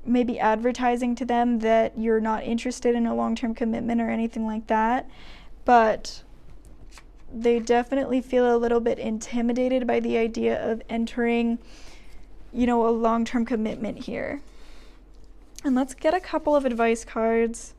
maybe advertising to them that you're not interested in a long-term commitment or anything like that, but they definitely feel a little bit intimidated by the idea of entering, you know, a long-term commitment here. And let's get a couple of advice cards.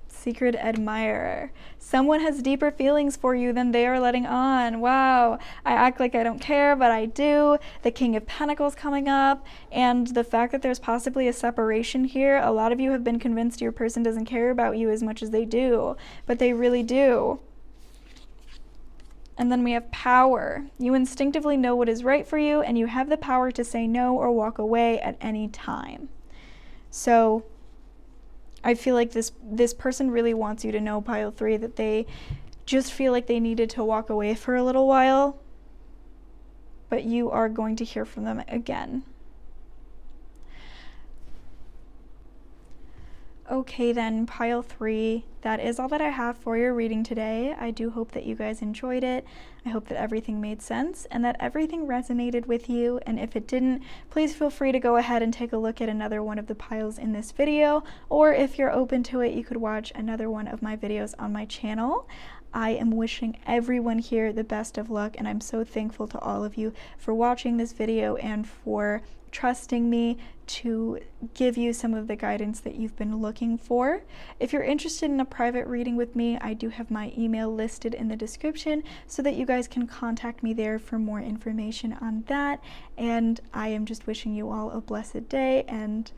Secret admirer. Someone has deeper feelings for you than they are letting on. Wow. I act like I don't care, but I do. The King of Pentacles coming up, and the fact that there's possibly a separation here. A lot of you have been convinced your person doesn't care about you as much as they do, but they really do. And then we have power. You instinctively know what is right for you, and you have the power to say no or walk away at any time. So I feel like this person really wants you to know, pile 3, that they just feel like they needed to walk away for a little while, but you are going to hear from them again. Okay then, pile 3, that is all that I have for your reading today. I do hope that you guys enjoyed it. I hope that everything made sense and that everything resonated with you. And if it didn't, please feel free to go ahead and take a look at another one of the piles in this video. Or if you're open to it, you could watch another one of my videos on my channel. I am wishing everyone here the best of luck, and I'm so thankful to all of you for watching this video and for trusting me to give you some of the guidance that you've been looking for. If you're interested in a private reading with me, I do have my email listed in the description so that you guys can contact me there for more information on that. And I am just wishing you all a blessed day and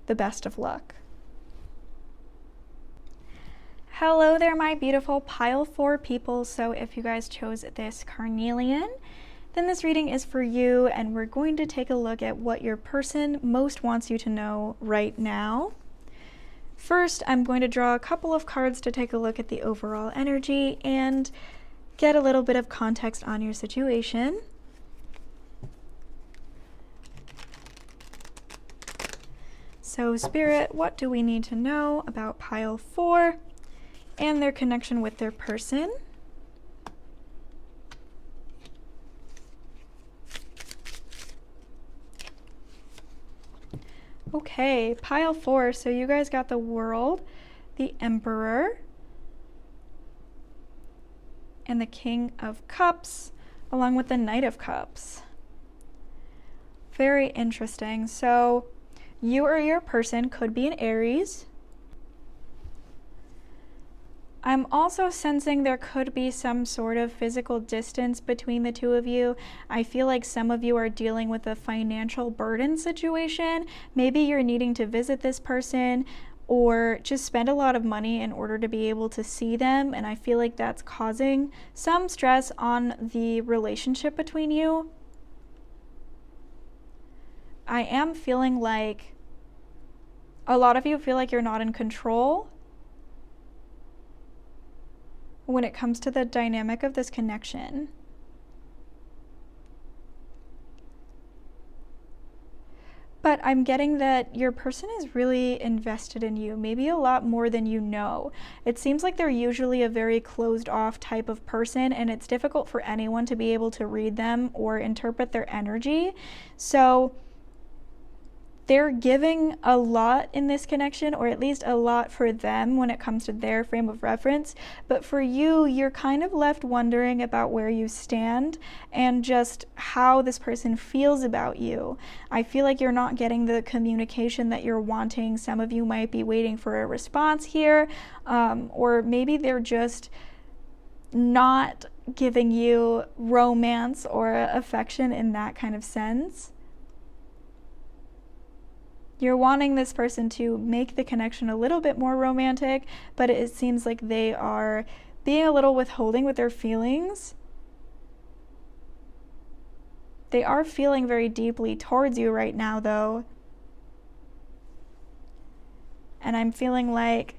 the best of luck. Hello there, my beautiful pile 4 people. So if you guys chose this Carnelian, then this reading is for you, and we're going to take a look at what your person most wants you to know right now. First, I'm going to draw a couple of cards to take a look at the overall energy and get a little bit of context on your situation. So Spirit, what do we need to know about pile 4 and their connection with their person? Okay, pile 4, so you guys got the World, the Emperor, and the King of Cups, along with the Knight of Cups. Very interesting. So you or your person could be an Aries. I'm also sensing there could be some sort of physical distance between the two of you. I feel like some of you are dealing with a financial burden situation. Maybe you're needing to visit this person or just spend a lot of money in order to be able to see them. And I feel like that's causing some stress on the relationship between you. I am feeling like a lot of you feel like you're not in control when it comes to the dynamic of this connection. But I'm getting that your person is really invested in you, maybe a lot more than you know. It seems like they're usually a very closed off type of person, and it's difficult for anyone to be able to read them or interpret their energy. So they're giving a lot in this connection, or at least a lot for them when it comes to their frame of reference. But for you, you're kind of left wondering about where you stand and just how this person feels about you. I feel like you're not getting the communication that you're wanting. Some of you might be waiting for a response here, or maybe they're just not giving you romance or affection in that kind of sense. You're wanting this person to make the connection a little bit more romantic, but it seems like they are being a little withholding with their feelings. They are feeling very deeply towards you right now, though. And I'm feeling like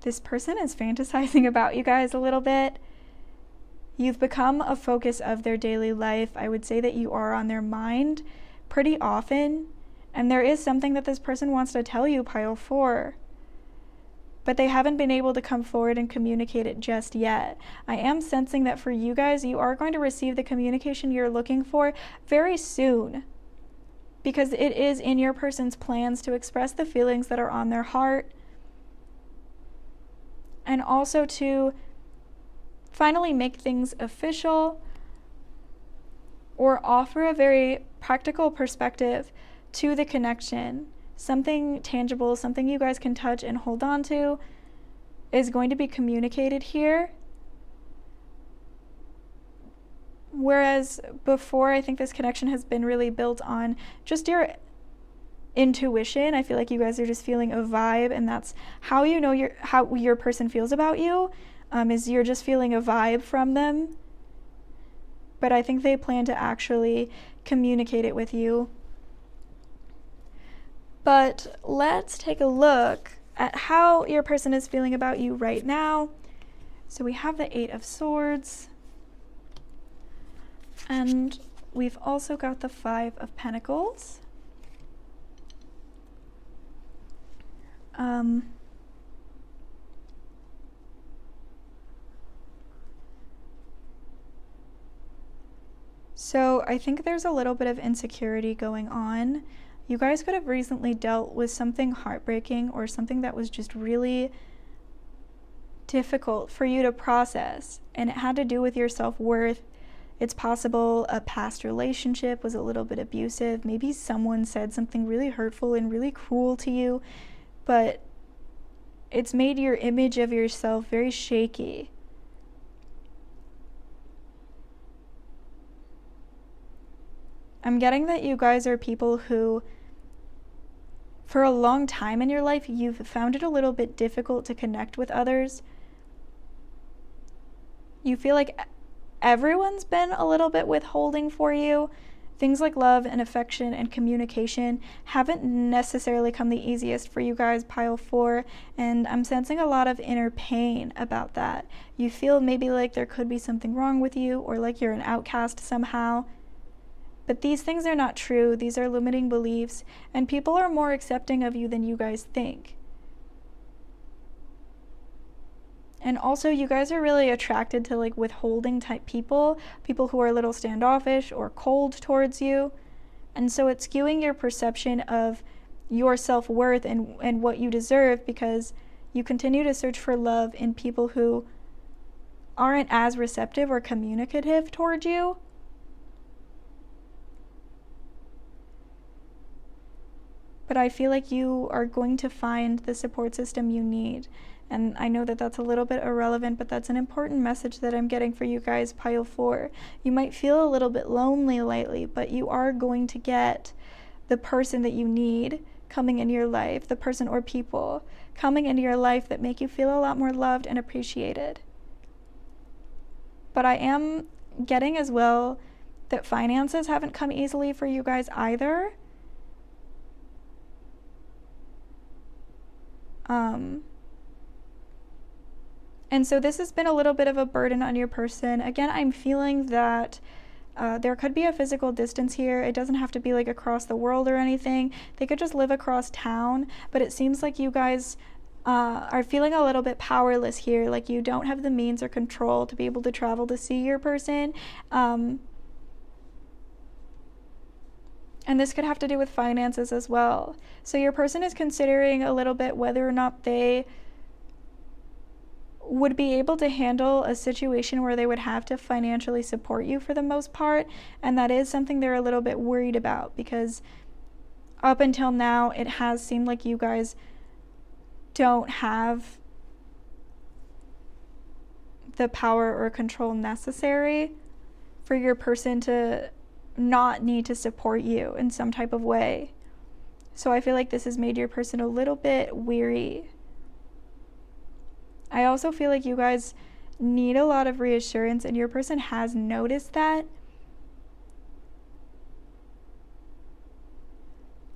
this person is fantasizing about you guys a little bit. You've become a focus of their daily life. I would say that you are on their mind pretty often, and there is something that this person wants to tell you, pile 4, but they haven't been able to come forward and communicate it just yet. I am sensing that for you guys, you are going to receive the communication you're looking for very soon, because it is in your person's plans to express the feelings that are on their heart, and also to finally make things official or offer a very practical perspective to the connection, something tangible, something you guys can touch and hold on to, is going to be communicated here. Whereas before, I think this connection has been really built on just your intuition. I feel like you guys are just feeling a vibe, and that's how you know how your person feels about you, is you're just feeling a vibe from them. But I think they plan to actually communicate it with you. But let's take a look at how your person is feeling about you right now. So we have the 8 of Swords, and we've also got the 5 of Pentacles. So I think there's a little bit of insecurity going on. You guys could have recently dealt with something heartbreaking or something that was just really difficult for you to process, and it had to do with your self-worth. It's possible a past relationship was a little bit abusive. Maybe someone said something really hurtful and really cruel to you, but it's made your image of yourself very shaky. I'm getting that you guys are people who, for a long time in your life, you've found it a little bit difficult to connect with others. You feel like everyone's been a little bit withholding for you. Things like love and affection and communication haven't necessarily come the easiest for you guys, pile 4, and I'm sensing a lot of inner pain about that. You feel maybe like there could be something wrong with you, or like you're an outcast somehow. But these things are not true. These are limiting beliefs, and people are more accepting of you than you guys think. And also, you guys are really attracted to like withholding type people who are a little standoffish or cold towards you. And so it's skewing your perception of your self-worth and what you deserve, because you continue to search for love in people who aren't as receptive or communicative toward you. But I feel like you are going to find the support system you need. And I know that that's a little bit irrelevant, but that's an important message that I'm getting for you guys, pile 4. You might feel a little bit lonely lately, but you are going to get the person that you need coming into your life, the person or people coming into your life that make you feel a lot more loved and appreciated. But I am getting as well that finances haven't come easily for you guys either. And so this has been a little bit of a burden on your person. Again, I'm feeling that there could be a physical distance here. It doesn't have to be like across the world or anything. They could just live across town, but it seems like you guys are feeling a little bit powerless here, like you don't have the means or control to be able to travel to see your person. And this could have to do with finances as well. So your person is considering a little bit whether or not they would be able to handle a situation where they would have to financially support you for the most part, and that is something they're a little bit worried about, because up until now it has seemed like you guys don't have the power or control necessary for your person to not need to support you in some type of way. So I feel like this has made your person a little bit weary. I also feel like you guys need a lot of reassurance, and your person has noticed that.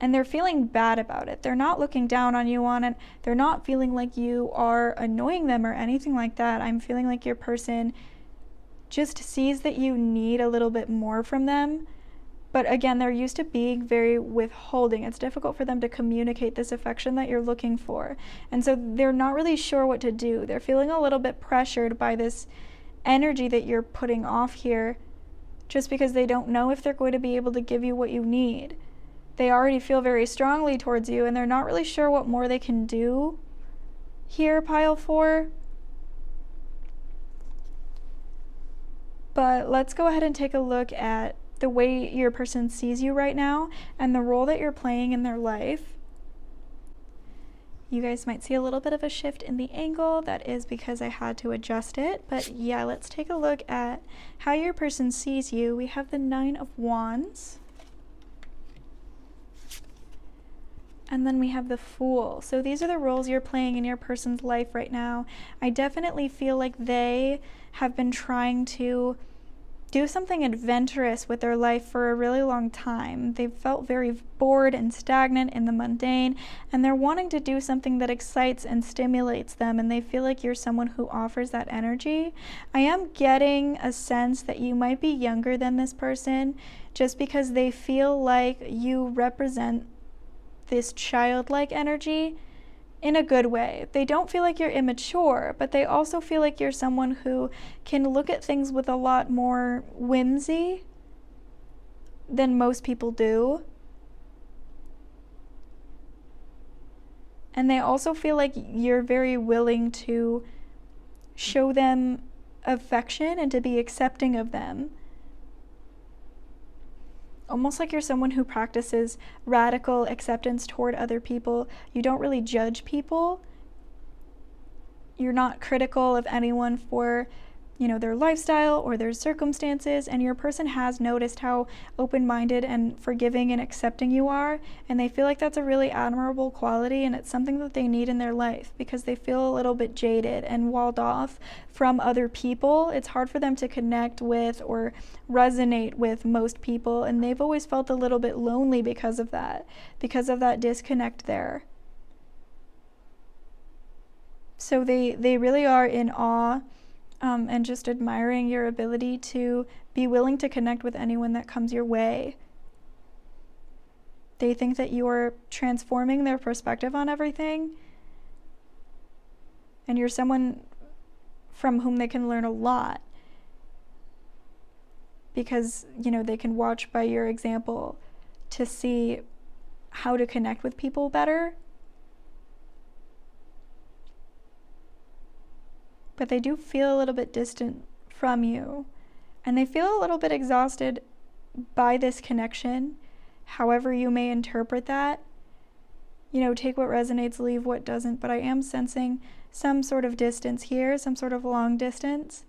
And they're feeling bad about it. They're not looking down on you on it. They're not feeling like you are annoying them or anything like that. I'm feeling like your person just sees that you need a little bit more from them. But again, they're used to being very withholding. It's difficult for them to communicate this affection that you're looking for. And so they're not really sure what to do. They're feeling a little bit pressured by this energy that you're putting off here, just because they don't know if they're going to be able to give you what you need. They already feel very strongly towards you, and they're not really sure what more they can do here, pile 4. But let's go ahead and take a look at the way your person sees you right now and the role that you're playing in their life. You guys might see a little bit of a shift in the angle. That is because I had to adjust it. But yeah, let's take a look at how your person sees you. We have the 9 of Wands. And then we have the Fool. So these are the roles you're playing in your person's life right now. I definitely feel like they have been trying to do something adventurous with their life for a really long time. They've felt very bored and stagnant in the mundane, and they're wanting to do something that excites and stimulates them, and they feel like you're someone who offers that energy. I am getting a sense that you might be younger than this person just because they feel like you represent this childlike energy in a good way. They don't feel like you're immature, but they also feel like you're someone who can look at things with a lot more whimsy than most people do. And they also feel like you're very willing to show them affection and to be accepting of them. Almost like you're someone who practices radical acceptance toward other people. You don't really judge people. You're not critical of anyone for, their lifestyle or their circumstances, and your person has noticed how open-minded and forgiving and accepting you are, and they feel like that's a really admirable quality, and it's something that they need in their life because they feel a little bit jaded and walled off from other people. It's hard for them to connect with or resonate with most people, and they've always felt a little bit lonely because of that disconnect there. So they really are in awe and just admiring your ability to be willing to connect with anyone that comes your way. They think that you are transforming their perspective on everything, and you're someone from whom they can learn a lot because, they can watch by your example to see how to connect with people better. But they do feel a little bit distant from you, and they feel a little bit exhausted by this connection, however you may interpret that. Take what resonates, leave what doesn't, but I am sensing some sort of distance here, some sort of long distance.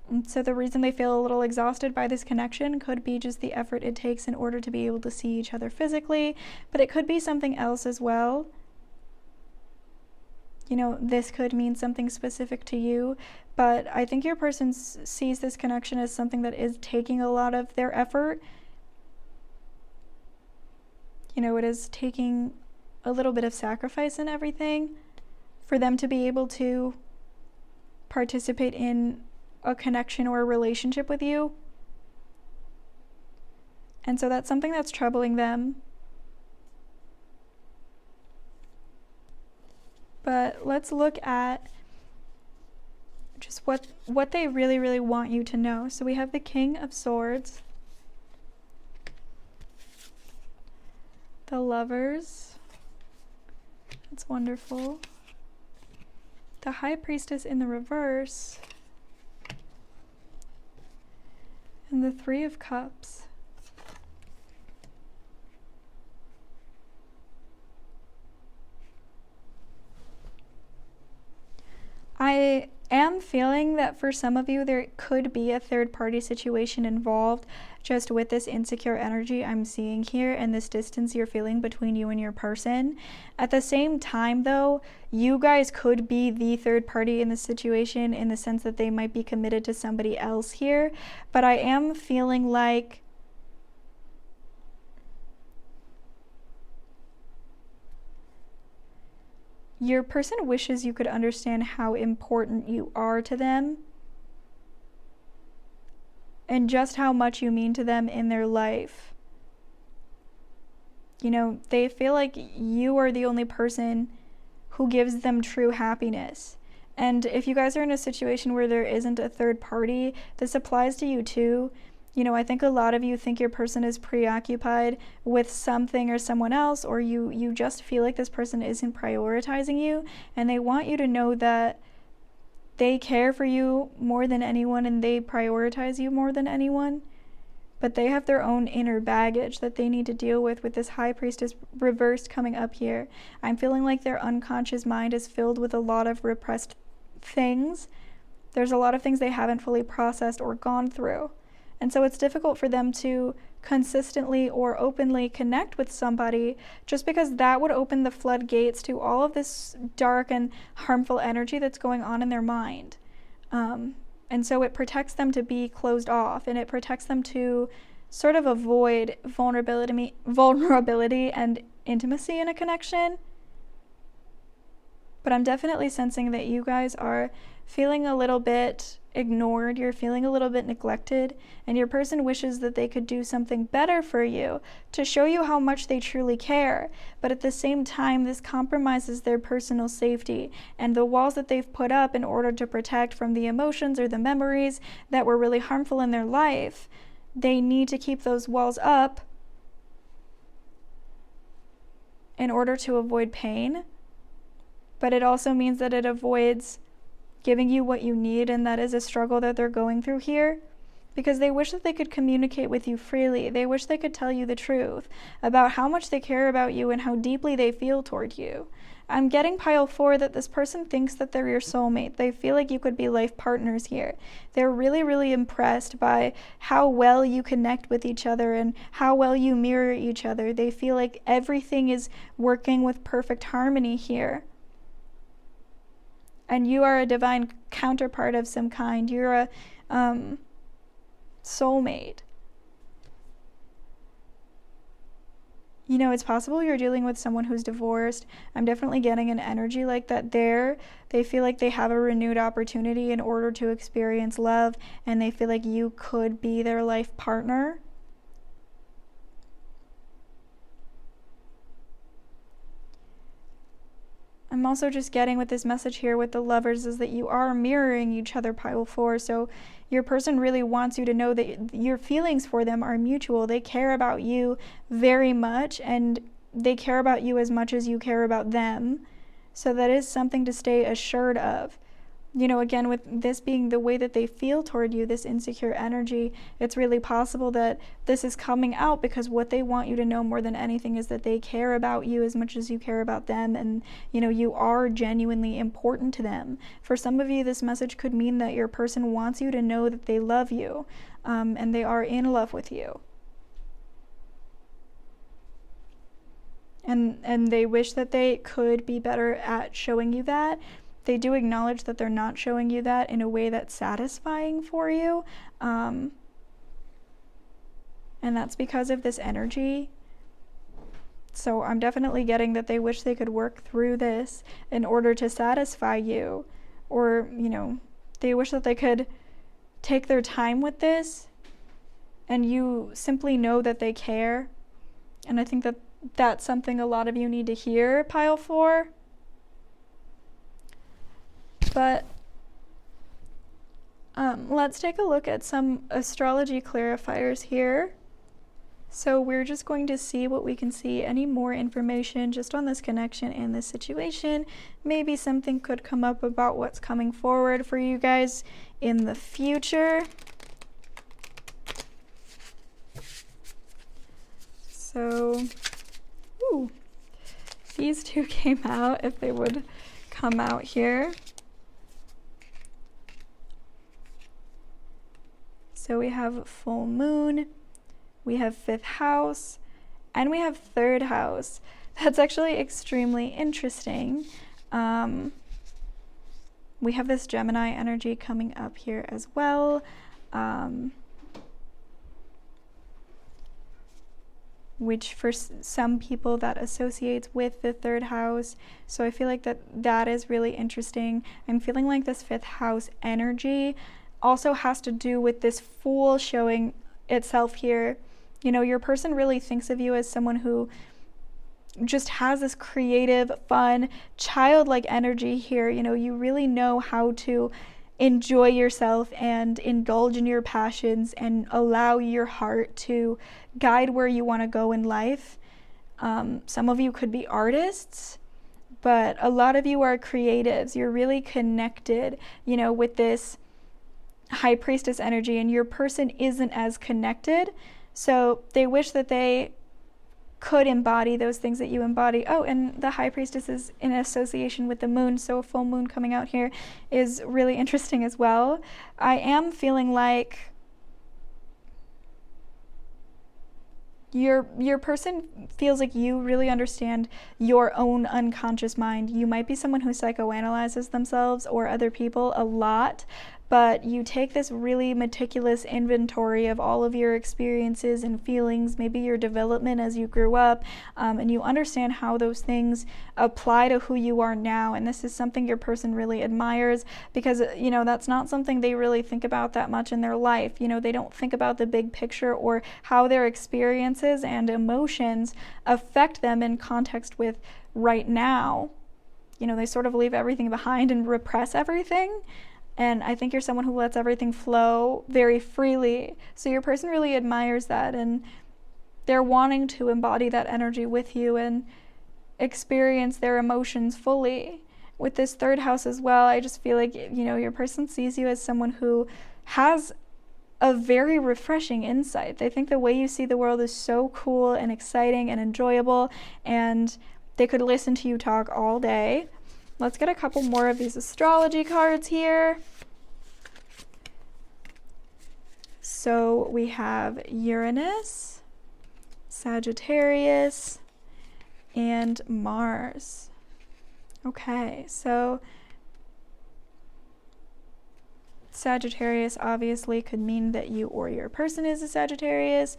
And so the reason they feel a little exhausted by this connection could be just the effort it takes in order to be able to see each other physically, but it could be something else as well. This could mean something specific to you, but I think your person sees this connection as something that is taking a lot of their effort. It is taking a little bit of sacrifice and everything for them to be able to participate in a connection or a relationship with you. And so that's something that's troubling them. But let's look at just what they really, really want you to know. So we have the King of Swords, the Lovers, that's wonderful, the High Priestess in the reverse, and the Three of Cups. I am feeling that for some of you there could be a third-party situation involved just with this insecure energy I'm seeing here and this distance you're feeling between you and your person. At the same time, though, you guys could be the third party in the situation in the sense that they might be committed to somebody else here, but I am feeling like your person wishes you could understand how important you are to them and just how much you mean to them in their life. They feel like you are the only person who gives them true happiness. And if you guys are in a situation where there isn't a third party, this applies to you too. I think a lot of you think your person is preoccupied with something or someone else, or you just feel like this person isn't prioritizing you, and they want you to know that they care for you more than anyone and they prioritize you more than anyone. but they have their own inner baggage that they need to deal with this High Priestess reversed coming up here. I'm feeling like their unconscious mind is filled with a lot of repressed things. There's a lot of things they haven't fully processed or gone through. And so it's difficult for them to consistently or openly connect with somebody, just because that would open the floodgates to all of this dark and harmful energy that's going on in their mind. And so it protects them to be closed off, and it protects them to sort of avoid vulnerability and intimacy in a connection. But I'm definitely sensing that you guys are feeling a little bit ignored, you're feeling a little bit neglected, and your person wishes that they could do something better for you to show you how much they truly care. But at the same time, this compromises their personal safety and the walls that they've put up in order to protect from the emotions or the memories that were really harmful in their life. They need to keep those walls up in order to avoid pain, but it also means that it avoids giving you what you need, and that is a struggle that they're going through here, because they wish that they could communicate with you freely. They wish they could tell you the truth about how much they care about you and how deeply they feel toward you. I'm getting pile 4 that this person thinks that they're your soulmate. They feel like you could be life partners here. They're really, really impressed by how well you connect with each other and how well you mirror each other. They feel like everything is working with perfect harmony here. And you are a divine counterpart of some kind. You're a soulmate. You know, it's possible you're dealing with someone who's divorced. I'm definitely getting an energy like that there. They feel like they have a renewed opportunity in order to experience love, and they feel like you could be their life partner. I'm also just getting with this message here with the lovers is that you are mirroring each other, pile 4. So your person really wants you to know that your feelings for them are mutual. They care about you very much, and they care about you as much as you care about them. So that is something to stay assured of. You know, again, with this being the way that they feel toward you, this insecure energy, it's really possible that this is coming out because what they want you to know more than anything is that they care about you as much as you care about them, and, you know, you are genuinely important to them. For some of you, this message could mean that your person wants you to know that they love you, and they are in love with you. And they wish that they could be better at showing you that. They do acknowledge that they're not showing you that in a way that's satisfying for you. And that's because of this energy. So I'm definitely getting that they wish they could work through this in order to satisfy you. Or, you know, they wish that they could take their time with this and you simply know that they care. And I think that that's something a lot of you need to hear, pile 4. But let's take a look at some astrology clarifiers here. So we're just going to see what we can see. Any more information just on this connection and this situation. Maybe something could come up about what's coming forward for you guys in the future. So, ooh, these two came out, if they would come out here. So we have full moon, we have 5th house, and we have 3rd house. That's actually extremely interesting. We have this Gemini energy coming up here as well. Which for some people that associates with the 3rd house. So I feel like that is really interesting. I'm feeling like this 5th house energy also has to do with this Fool showing itself here. You know, your person really thinks of you as someone who just has this creative, fun, childlike energy here. You know, you really know how to enjoy yourself and indulge in your passions and allow your heart to guide where you want to go in life. Some of you could be artists, but a lot of you are creatives. You're really connected, you know, with this High Priestess energy, and your person isn't as connected. So they wish that they could embody those things that you embody. Oh, and the High Priestess is in association with the moon, so a full moon coming out here is really interesting as well. I am feeling like your person feels like you really understand your own unconscious mind. You might be someone who psychoanalyzes themselves or other people a lot, but you take this really meticulous inventory of all of your experiences and feelings, maybe your development as you grew up, and you understand how those things apply to who you are now. And this is something your person really admires because, you know, that's not something they really think about that much in their life. You know, they don't think about the big picture or how their experiences and emotions affect them in context with right now. You know, they sort of leave everything behind and repress everything. And I think you're someone who lets everything flow very freely. So your person really admires that, and they're wanting to embody that energy with you and experience their emotions fully. With this third house as well, I just feel like, you know, your person sees you as someone who has a very refreshing insight. They think the way you see the world is so cool and exciting and enjoyable, and they could listen to you talk all day. Let's get a couple more of these astrology cards here. So we have Uranus, Sagittarius, and Mars. Okay, so Sagittarius obviously could mean that you or your person is a Sagittarius.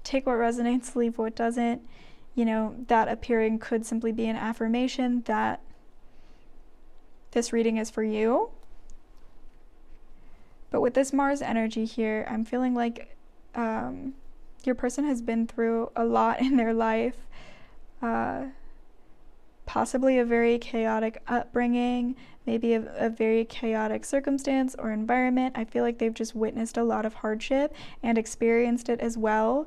Take what resonates, leave what doesn't. You know, that appearing could simply be an affirmation that this reading is for you. But with this Mars energy here, I'm feeling like your person has been through a lot in their life. Possibly a very chaotic upbringing, maybe a very chaotic circumstance or environment. I feel like they've just witnessed a lot of hardship and experienced it as well.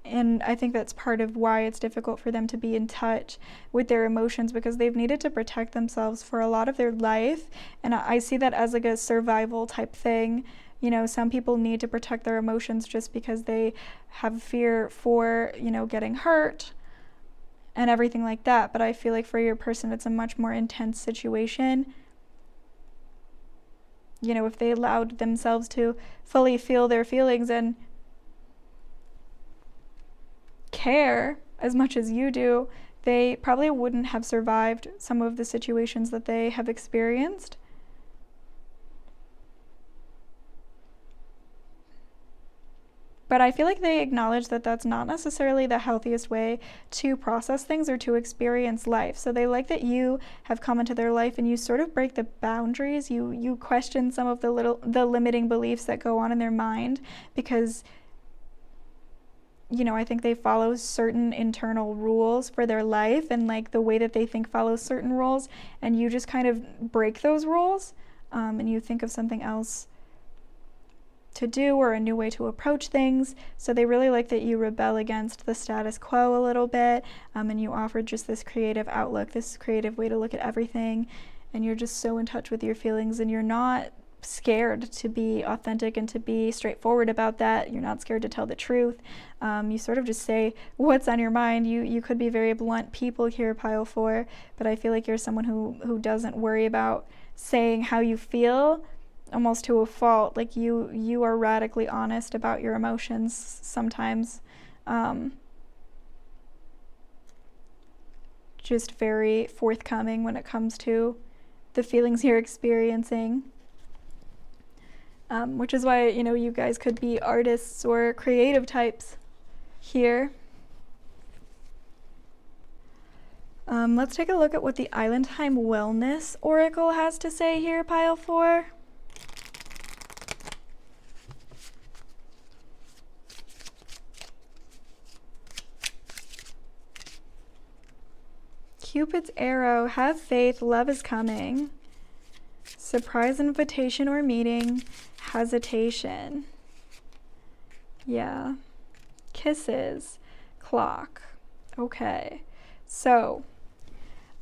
And I think that's part of why it's difficult for them to be in touch with their emotions, because they've needed to protect themselves for a lot of their life. And I see that as like a survival type thing. You know, some people need to protect their emotions just because they have fear for, you know, getting hurt and everything like that. But I feel like for your person, it's a much more intense situation. You know, if they allowed themselves to fully feel their feelings and care as much as you do, they probably wouldn't have survived some of the situations that they have experienced. But I feel like they acknowledge that that's not necessarily the healthiest way to process things or to experience life. So they like that you have come into their life and you sort of break the boundaries. You question some of the limiting beliefs that go on in their mind, because, you know, I think they follow certain internal rules for their life, and like the way that they think follows certain rules, and you just kind of break those rules, and you think of something else to do or a new way to approach things. So they really like that you rebel against the status quo a little bit, and you offer just this creative outlook, this creative way to look at everything, and you're just so in touch with your feelings, and you're not scared to be authentic and to be straightforward about that. You're not scared to tell the truth. You sort of just say what's on your mind. You could be very blunt people here, pile 4, but I feel like you're someone who doesn't worry about saying how you feel, almost to a fault. Like you are radically honest about your emotions sometimes. Just very forthcoming when it comes to the feelings you're experiencing. Which is why, you know, you guys could be artists or creative types here. Let's take a look at what the Islandheim Wellness Oracle has to say here, pile 4. Cupid's arrow, have faith, love is coming. Surprise invitation or meeting, hesitation. Yeah. Kisses, clock. Okay. So,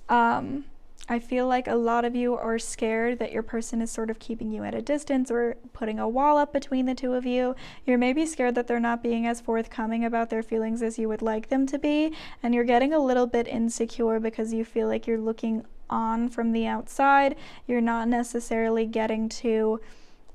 I feel like a lot of you are scared that your person is sort of keeping you at a distance or putting a wall up between the two of you. You're maybe scared that they're not being as forthcoming about their feelings as you would like them to be, and you're getting a little bit insecure because you feel like you're looking on from the outside. You're not necessarily getting to,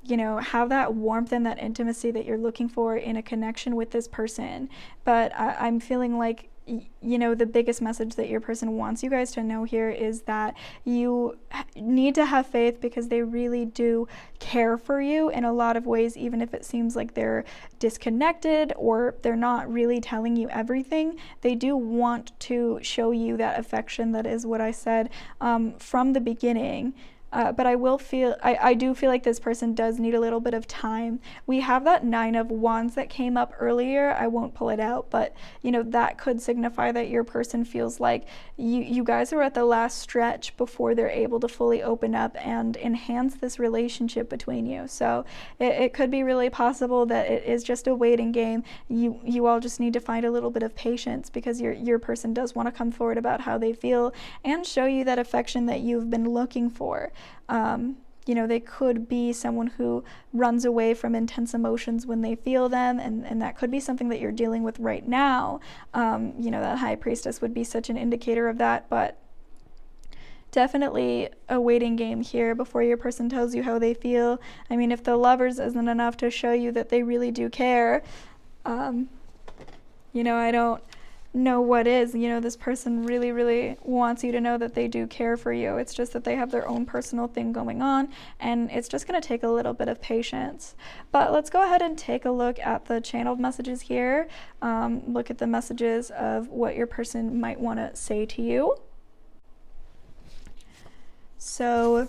you know, have that warmth and that intimacy that you're looking for in a connection with this person. But I'm feeling like, you know, the biggest message that your person wants you guys to know here is that you need to have faith because they really do care for you in a lot of ways, even if it seems like they're disconnected or they're not really telling you everything. They do want to show you that affection. That is what I said from the beginning. But I do feel like this person does need a little bit of time. We have that 9 of Wands that came up earlier. I won't pull it out, but you know, that could signify that your person feels like you guys are at the last stretch before they're able to fully open up and enhance this relationship between you. So it could be really possible that it is just a waiting game. You all just need to find a little bit of patience because your person does want to come forward about how they feel and show you that affection that you've been looking for. You know, they could be someone who runs away from intense emotions when they feel them, and that could be something that you're dealing with right now. You know, that High Priestess would be such an indicator of that, but definitely a waiting game here before your person tells you how they feel. I mean, if the Lovers isn't enough to show you that they really do care, you know, I don't know what is. You know, this person really, really wants you to know that they do care for you. It's just that they have their own personal thing going on, and it's just going to take a little bit of patience. But let's go ahead and take a look at the channeled messages here. Look at the messages of what your person might want to say to you. So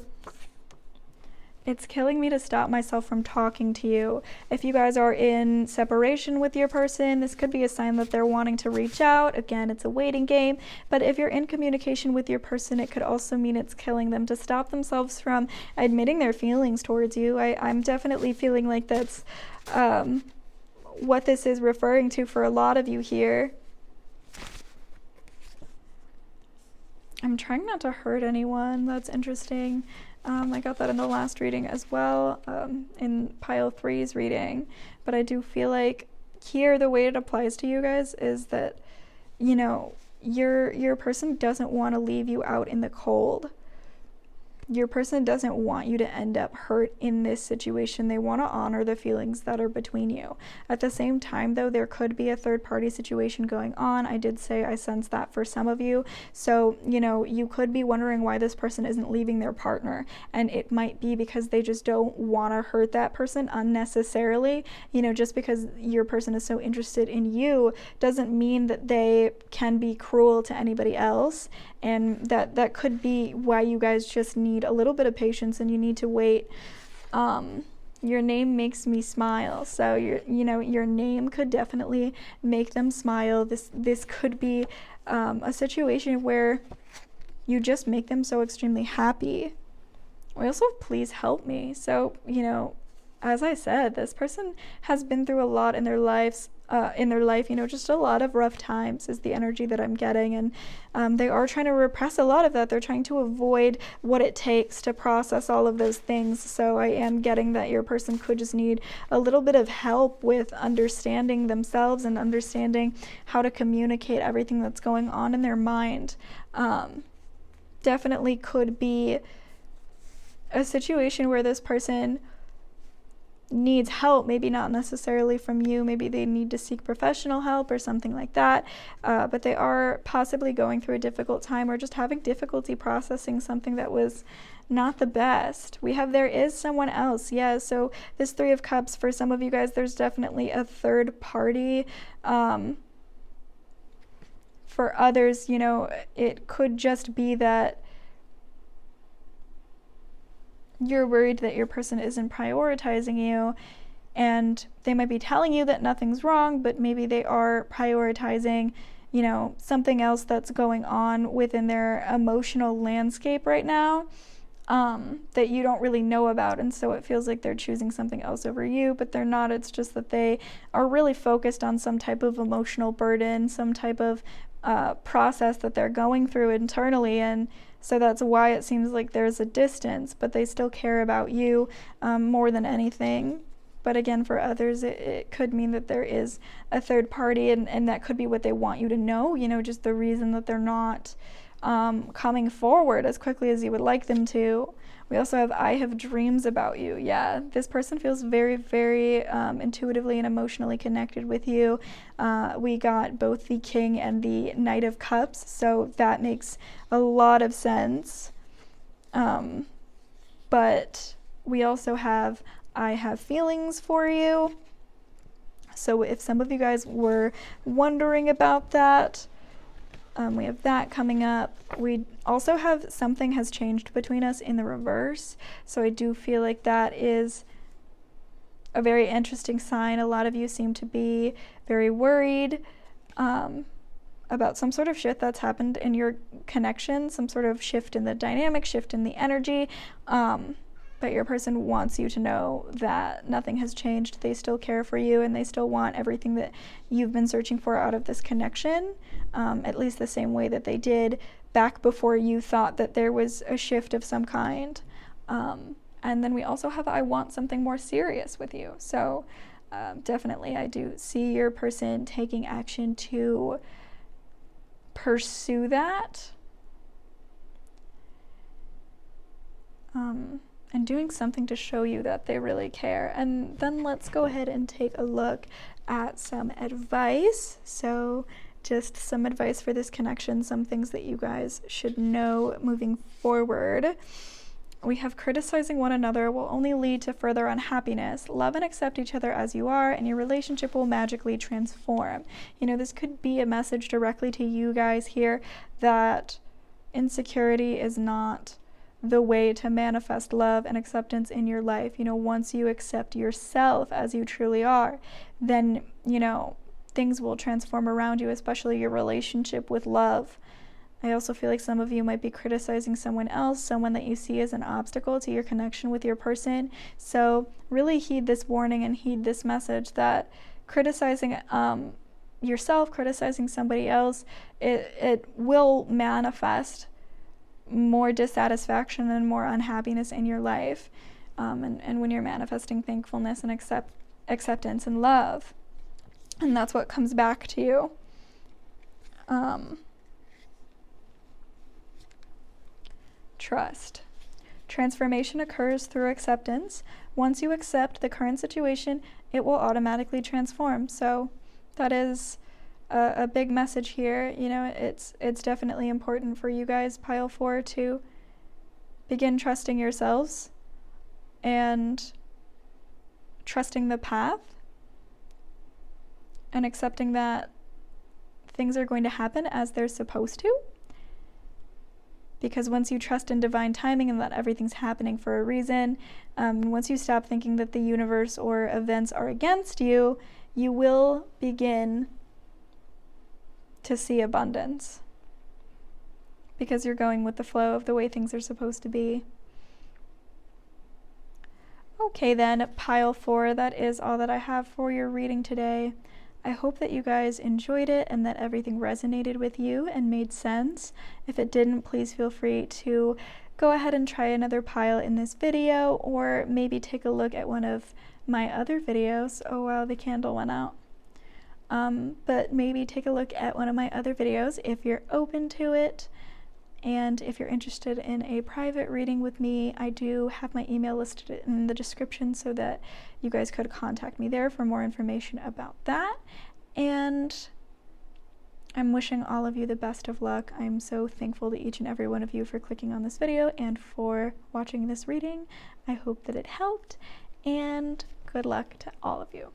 it's killing me to stop myself from talking to you. If you guys are in separation with your person, this could be a sign that they're wanting to reach out. Again, it's a waiting game. But if you're in communication with your person, it could also mean it's killing them to stop themselves from admitting their feelings towards you. I'm definitely feeling like that's what this is referring to for a lot of you here. I'm trying not to hurt anyone. That's interesting. I got that in the last reading as well, in pile 3's reading. But I do feel like here the way it applies to you guys is that, you know, your person doesn't want to leave you out in the cold. Your person doesn't want you to end up hurt in this situation. They want to honor the feelings that are between you. At the same time, though, there could be a third-party situation going on. I did say I sense that for some of you. So, you know, you could be wondering why this person isn't leaving their partner. And it might be because they just don't want to hurt that person unnecessarily. You know, just because your person is so interested in you doesn't mean that they can be cruel to anybody else. And that could be why you guys just need a little bit of patience and you need to wait. Your name makes me smile. So your name could definitely make them smile. This could be a situation where you just make them so extremely happy. We also have please help me. So, you know, as I said, this person has been through a lot in their life, you know, just a lot of rough times is the energy that I'm getting, and they are trying to repress a lot of that. They're trying to avoid what it takes to process all of those things. So I am getting that your person could just need a little bit of help with understanding themselves and understanding how to communicate everything that's going on in their mind. Definitely could be a situation where this person needs help, maybe not necessarily from you, maybe they need to seek professional help or something like that, but they are possibly going through a difficult time or just having difficulty processing something that was not the best. We have there is someone else. Yeah, so this 3 of Cups, for some of you guys, there's definitely a third party. For others, you know, it could just be that you're worried that your person isn't prioritizing you, and they might be telling you that nothing's wrong, but maybe they are prioritizing, you know, something else that's going on within their emotional landscape right now, that you don't really know about, and so it feels like they're choosing something else over you, but they're not. It's just that they are really focused on some type of emotional burden, some type of process that they're going through internally, and so that's why it seems like there's a distance, but they still care about you more than anything. But again, for others, it could mean that there is a third party, and that could be what they want you to know, you know, just the reason that they're not coming forward as quickly as you would like them to. We also have, I have dreams about you. Yeah, this person feels very, very intuitively and emotionally connected with you. We got both the King and the Knight of Cups, so that makes a lot of sense. But we also have, I have feelings for you. So if some of you guys were wondering about that, we have that coming up. We also have something has changed between us in the reverse. So I do feel like that is a very interesting sign. A lot of you seem to be very worried about some sort of shift that's happened in your connection, some sort of shift in the dynamic, shift in the energy. But your person wants you to know that nothing has changed. They still care for you, and they still want everything that you've been searching for out of this connection, at least the same way that they did back before you thought that there was a shift of some kind. And then we also have, I want something more serious with you. So definitely I do see your person taking action to pursue that. And doing something to show you that they really care. And then let's go ahead and take a look at some advice. So just some advice for this connection, some things that you guys should know moving forward. We have criticizing one another will only lead to further unhappiness. Love and accept each other as you are, and your relationship will magically transform. You know, this could be a message directly to you guys here that insecurity is not the way to manifest love and acceptance in your life. You know, once you accept yourself as you truly are, then, you know, things will transform around you, especially your relationship with love. I also feel like some of you might be criticizing someone else, someone that you see as an obstacle to your connection with your person. So really heed this warning and heed this message that criticizing yourself, criticizing somebody else, it will manifest more dissatisfaction and more unhappiness in your life. And when you're manifesting thankfulness and acceptance and love, and that's what comes back to you. Trust. Transformation occurs through acceptance. Once you accept the current situation, it will automatically transform. So that is a big message here. You know, it's definitely important for you guys, pile 4, to begin trusting yourselves and trusting the path and accepting that things are going to happen as they're supposed to. Because once you trust in divine timing and that everything's happening for a reason, once you stop thinking that the universe or events are against you, you will begin to see abundance. Because you're going with the flow of the way things are supposed to be. Okay then, pile 4, that is all that I have for your reading today. I hope that you guys enjoyed it and that everything resonated with you and made sense. If it didn't, please feel free to go ahead and try another pile in this video, or maybe take a look at one of my other videos. Oh wow, the candle went out. But maybe take a look at one of my other videos if you're open to it. And if you're interested in a private reading with me, I do have my email listed in the description so that you guys could contact me there for more information about that. And I'm wishing all of you the best of luck. I'm so thankful to each and every one of you for clicking on this video and for watching this reading. I hope that it helped, and good luck to all of you.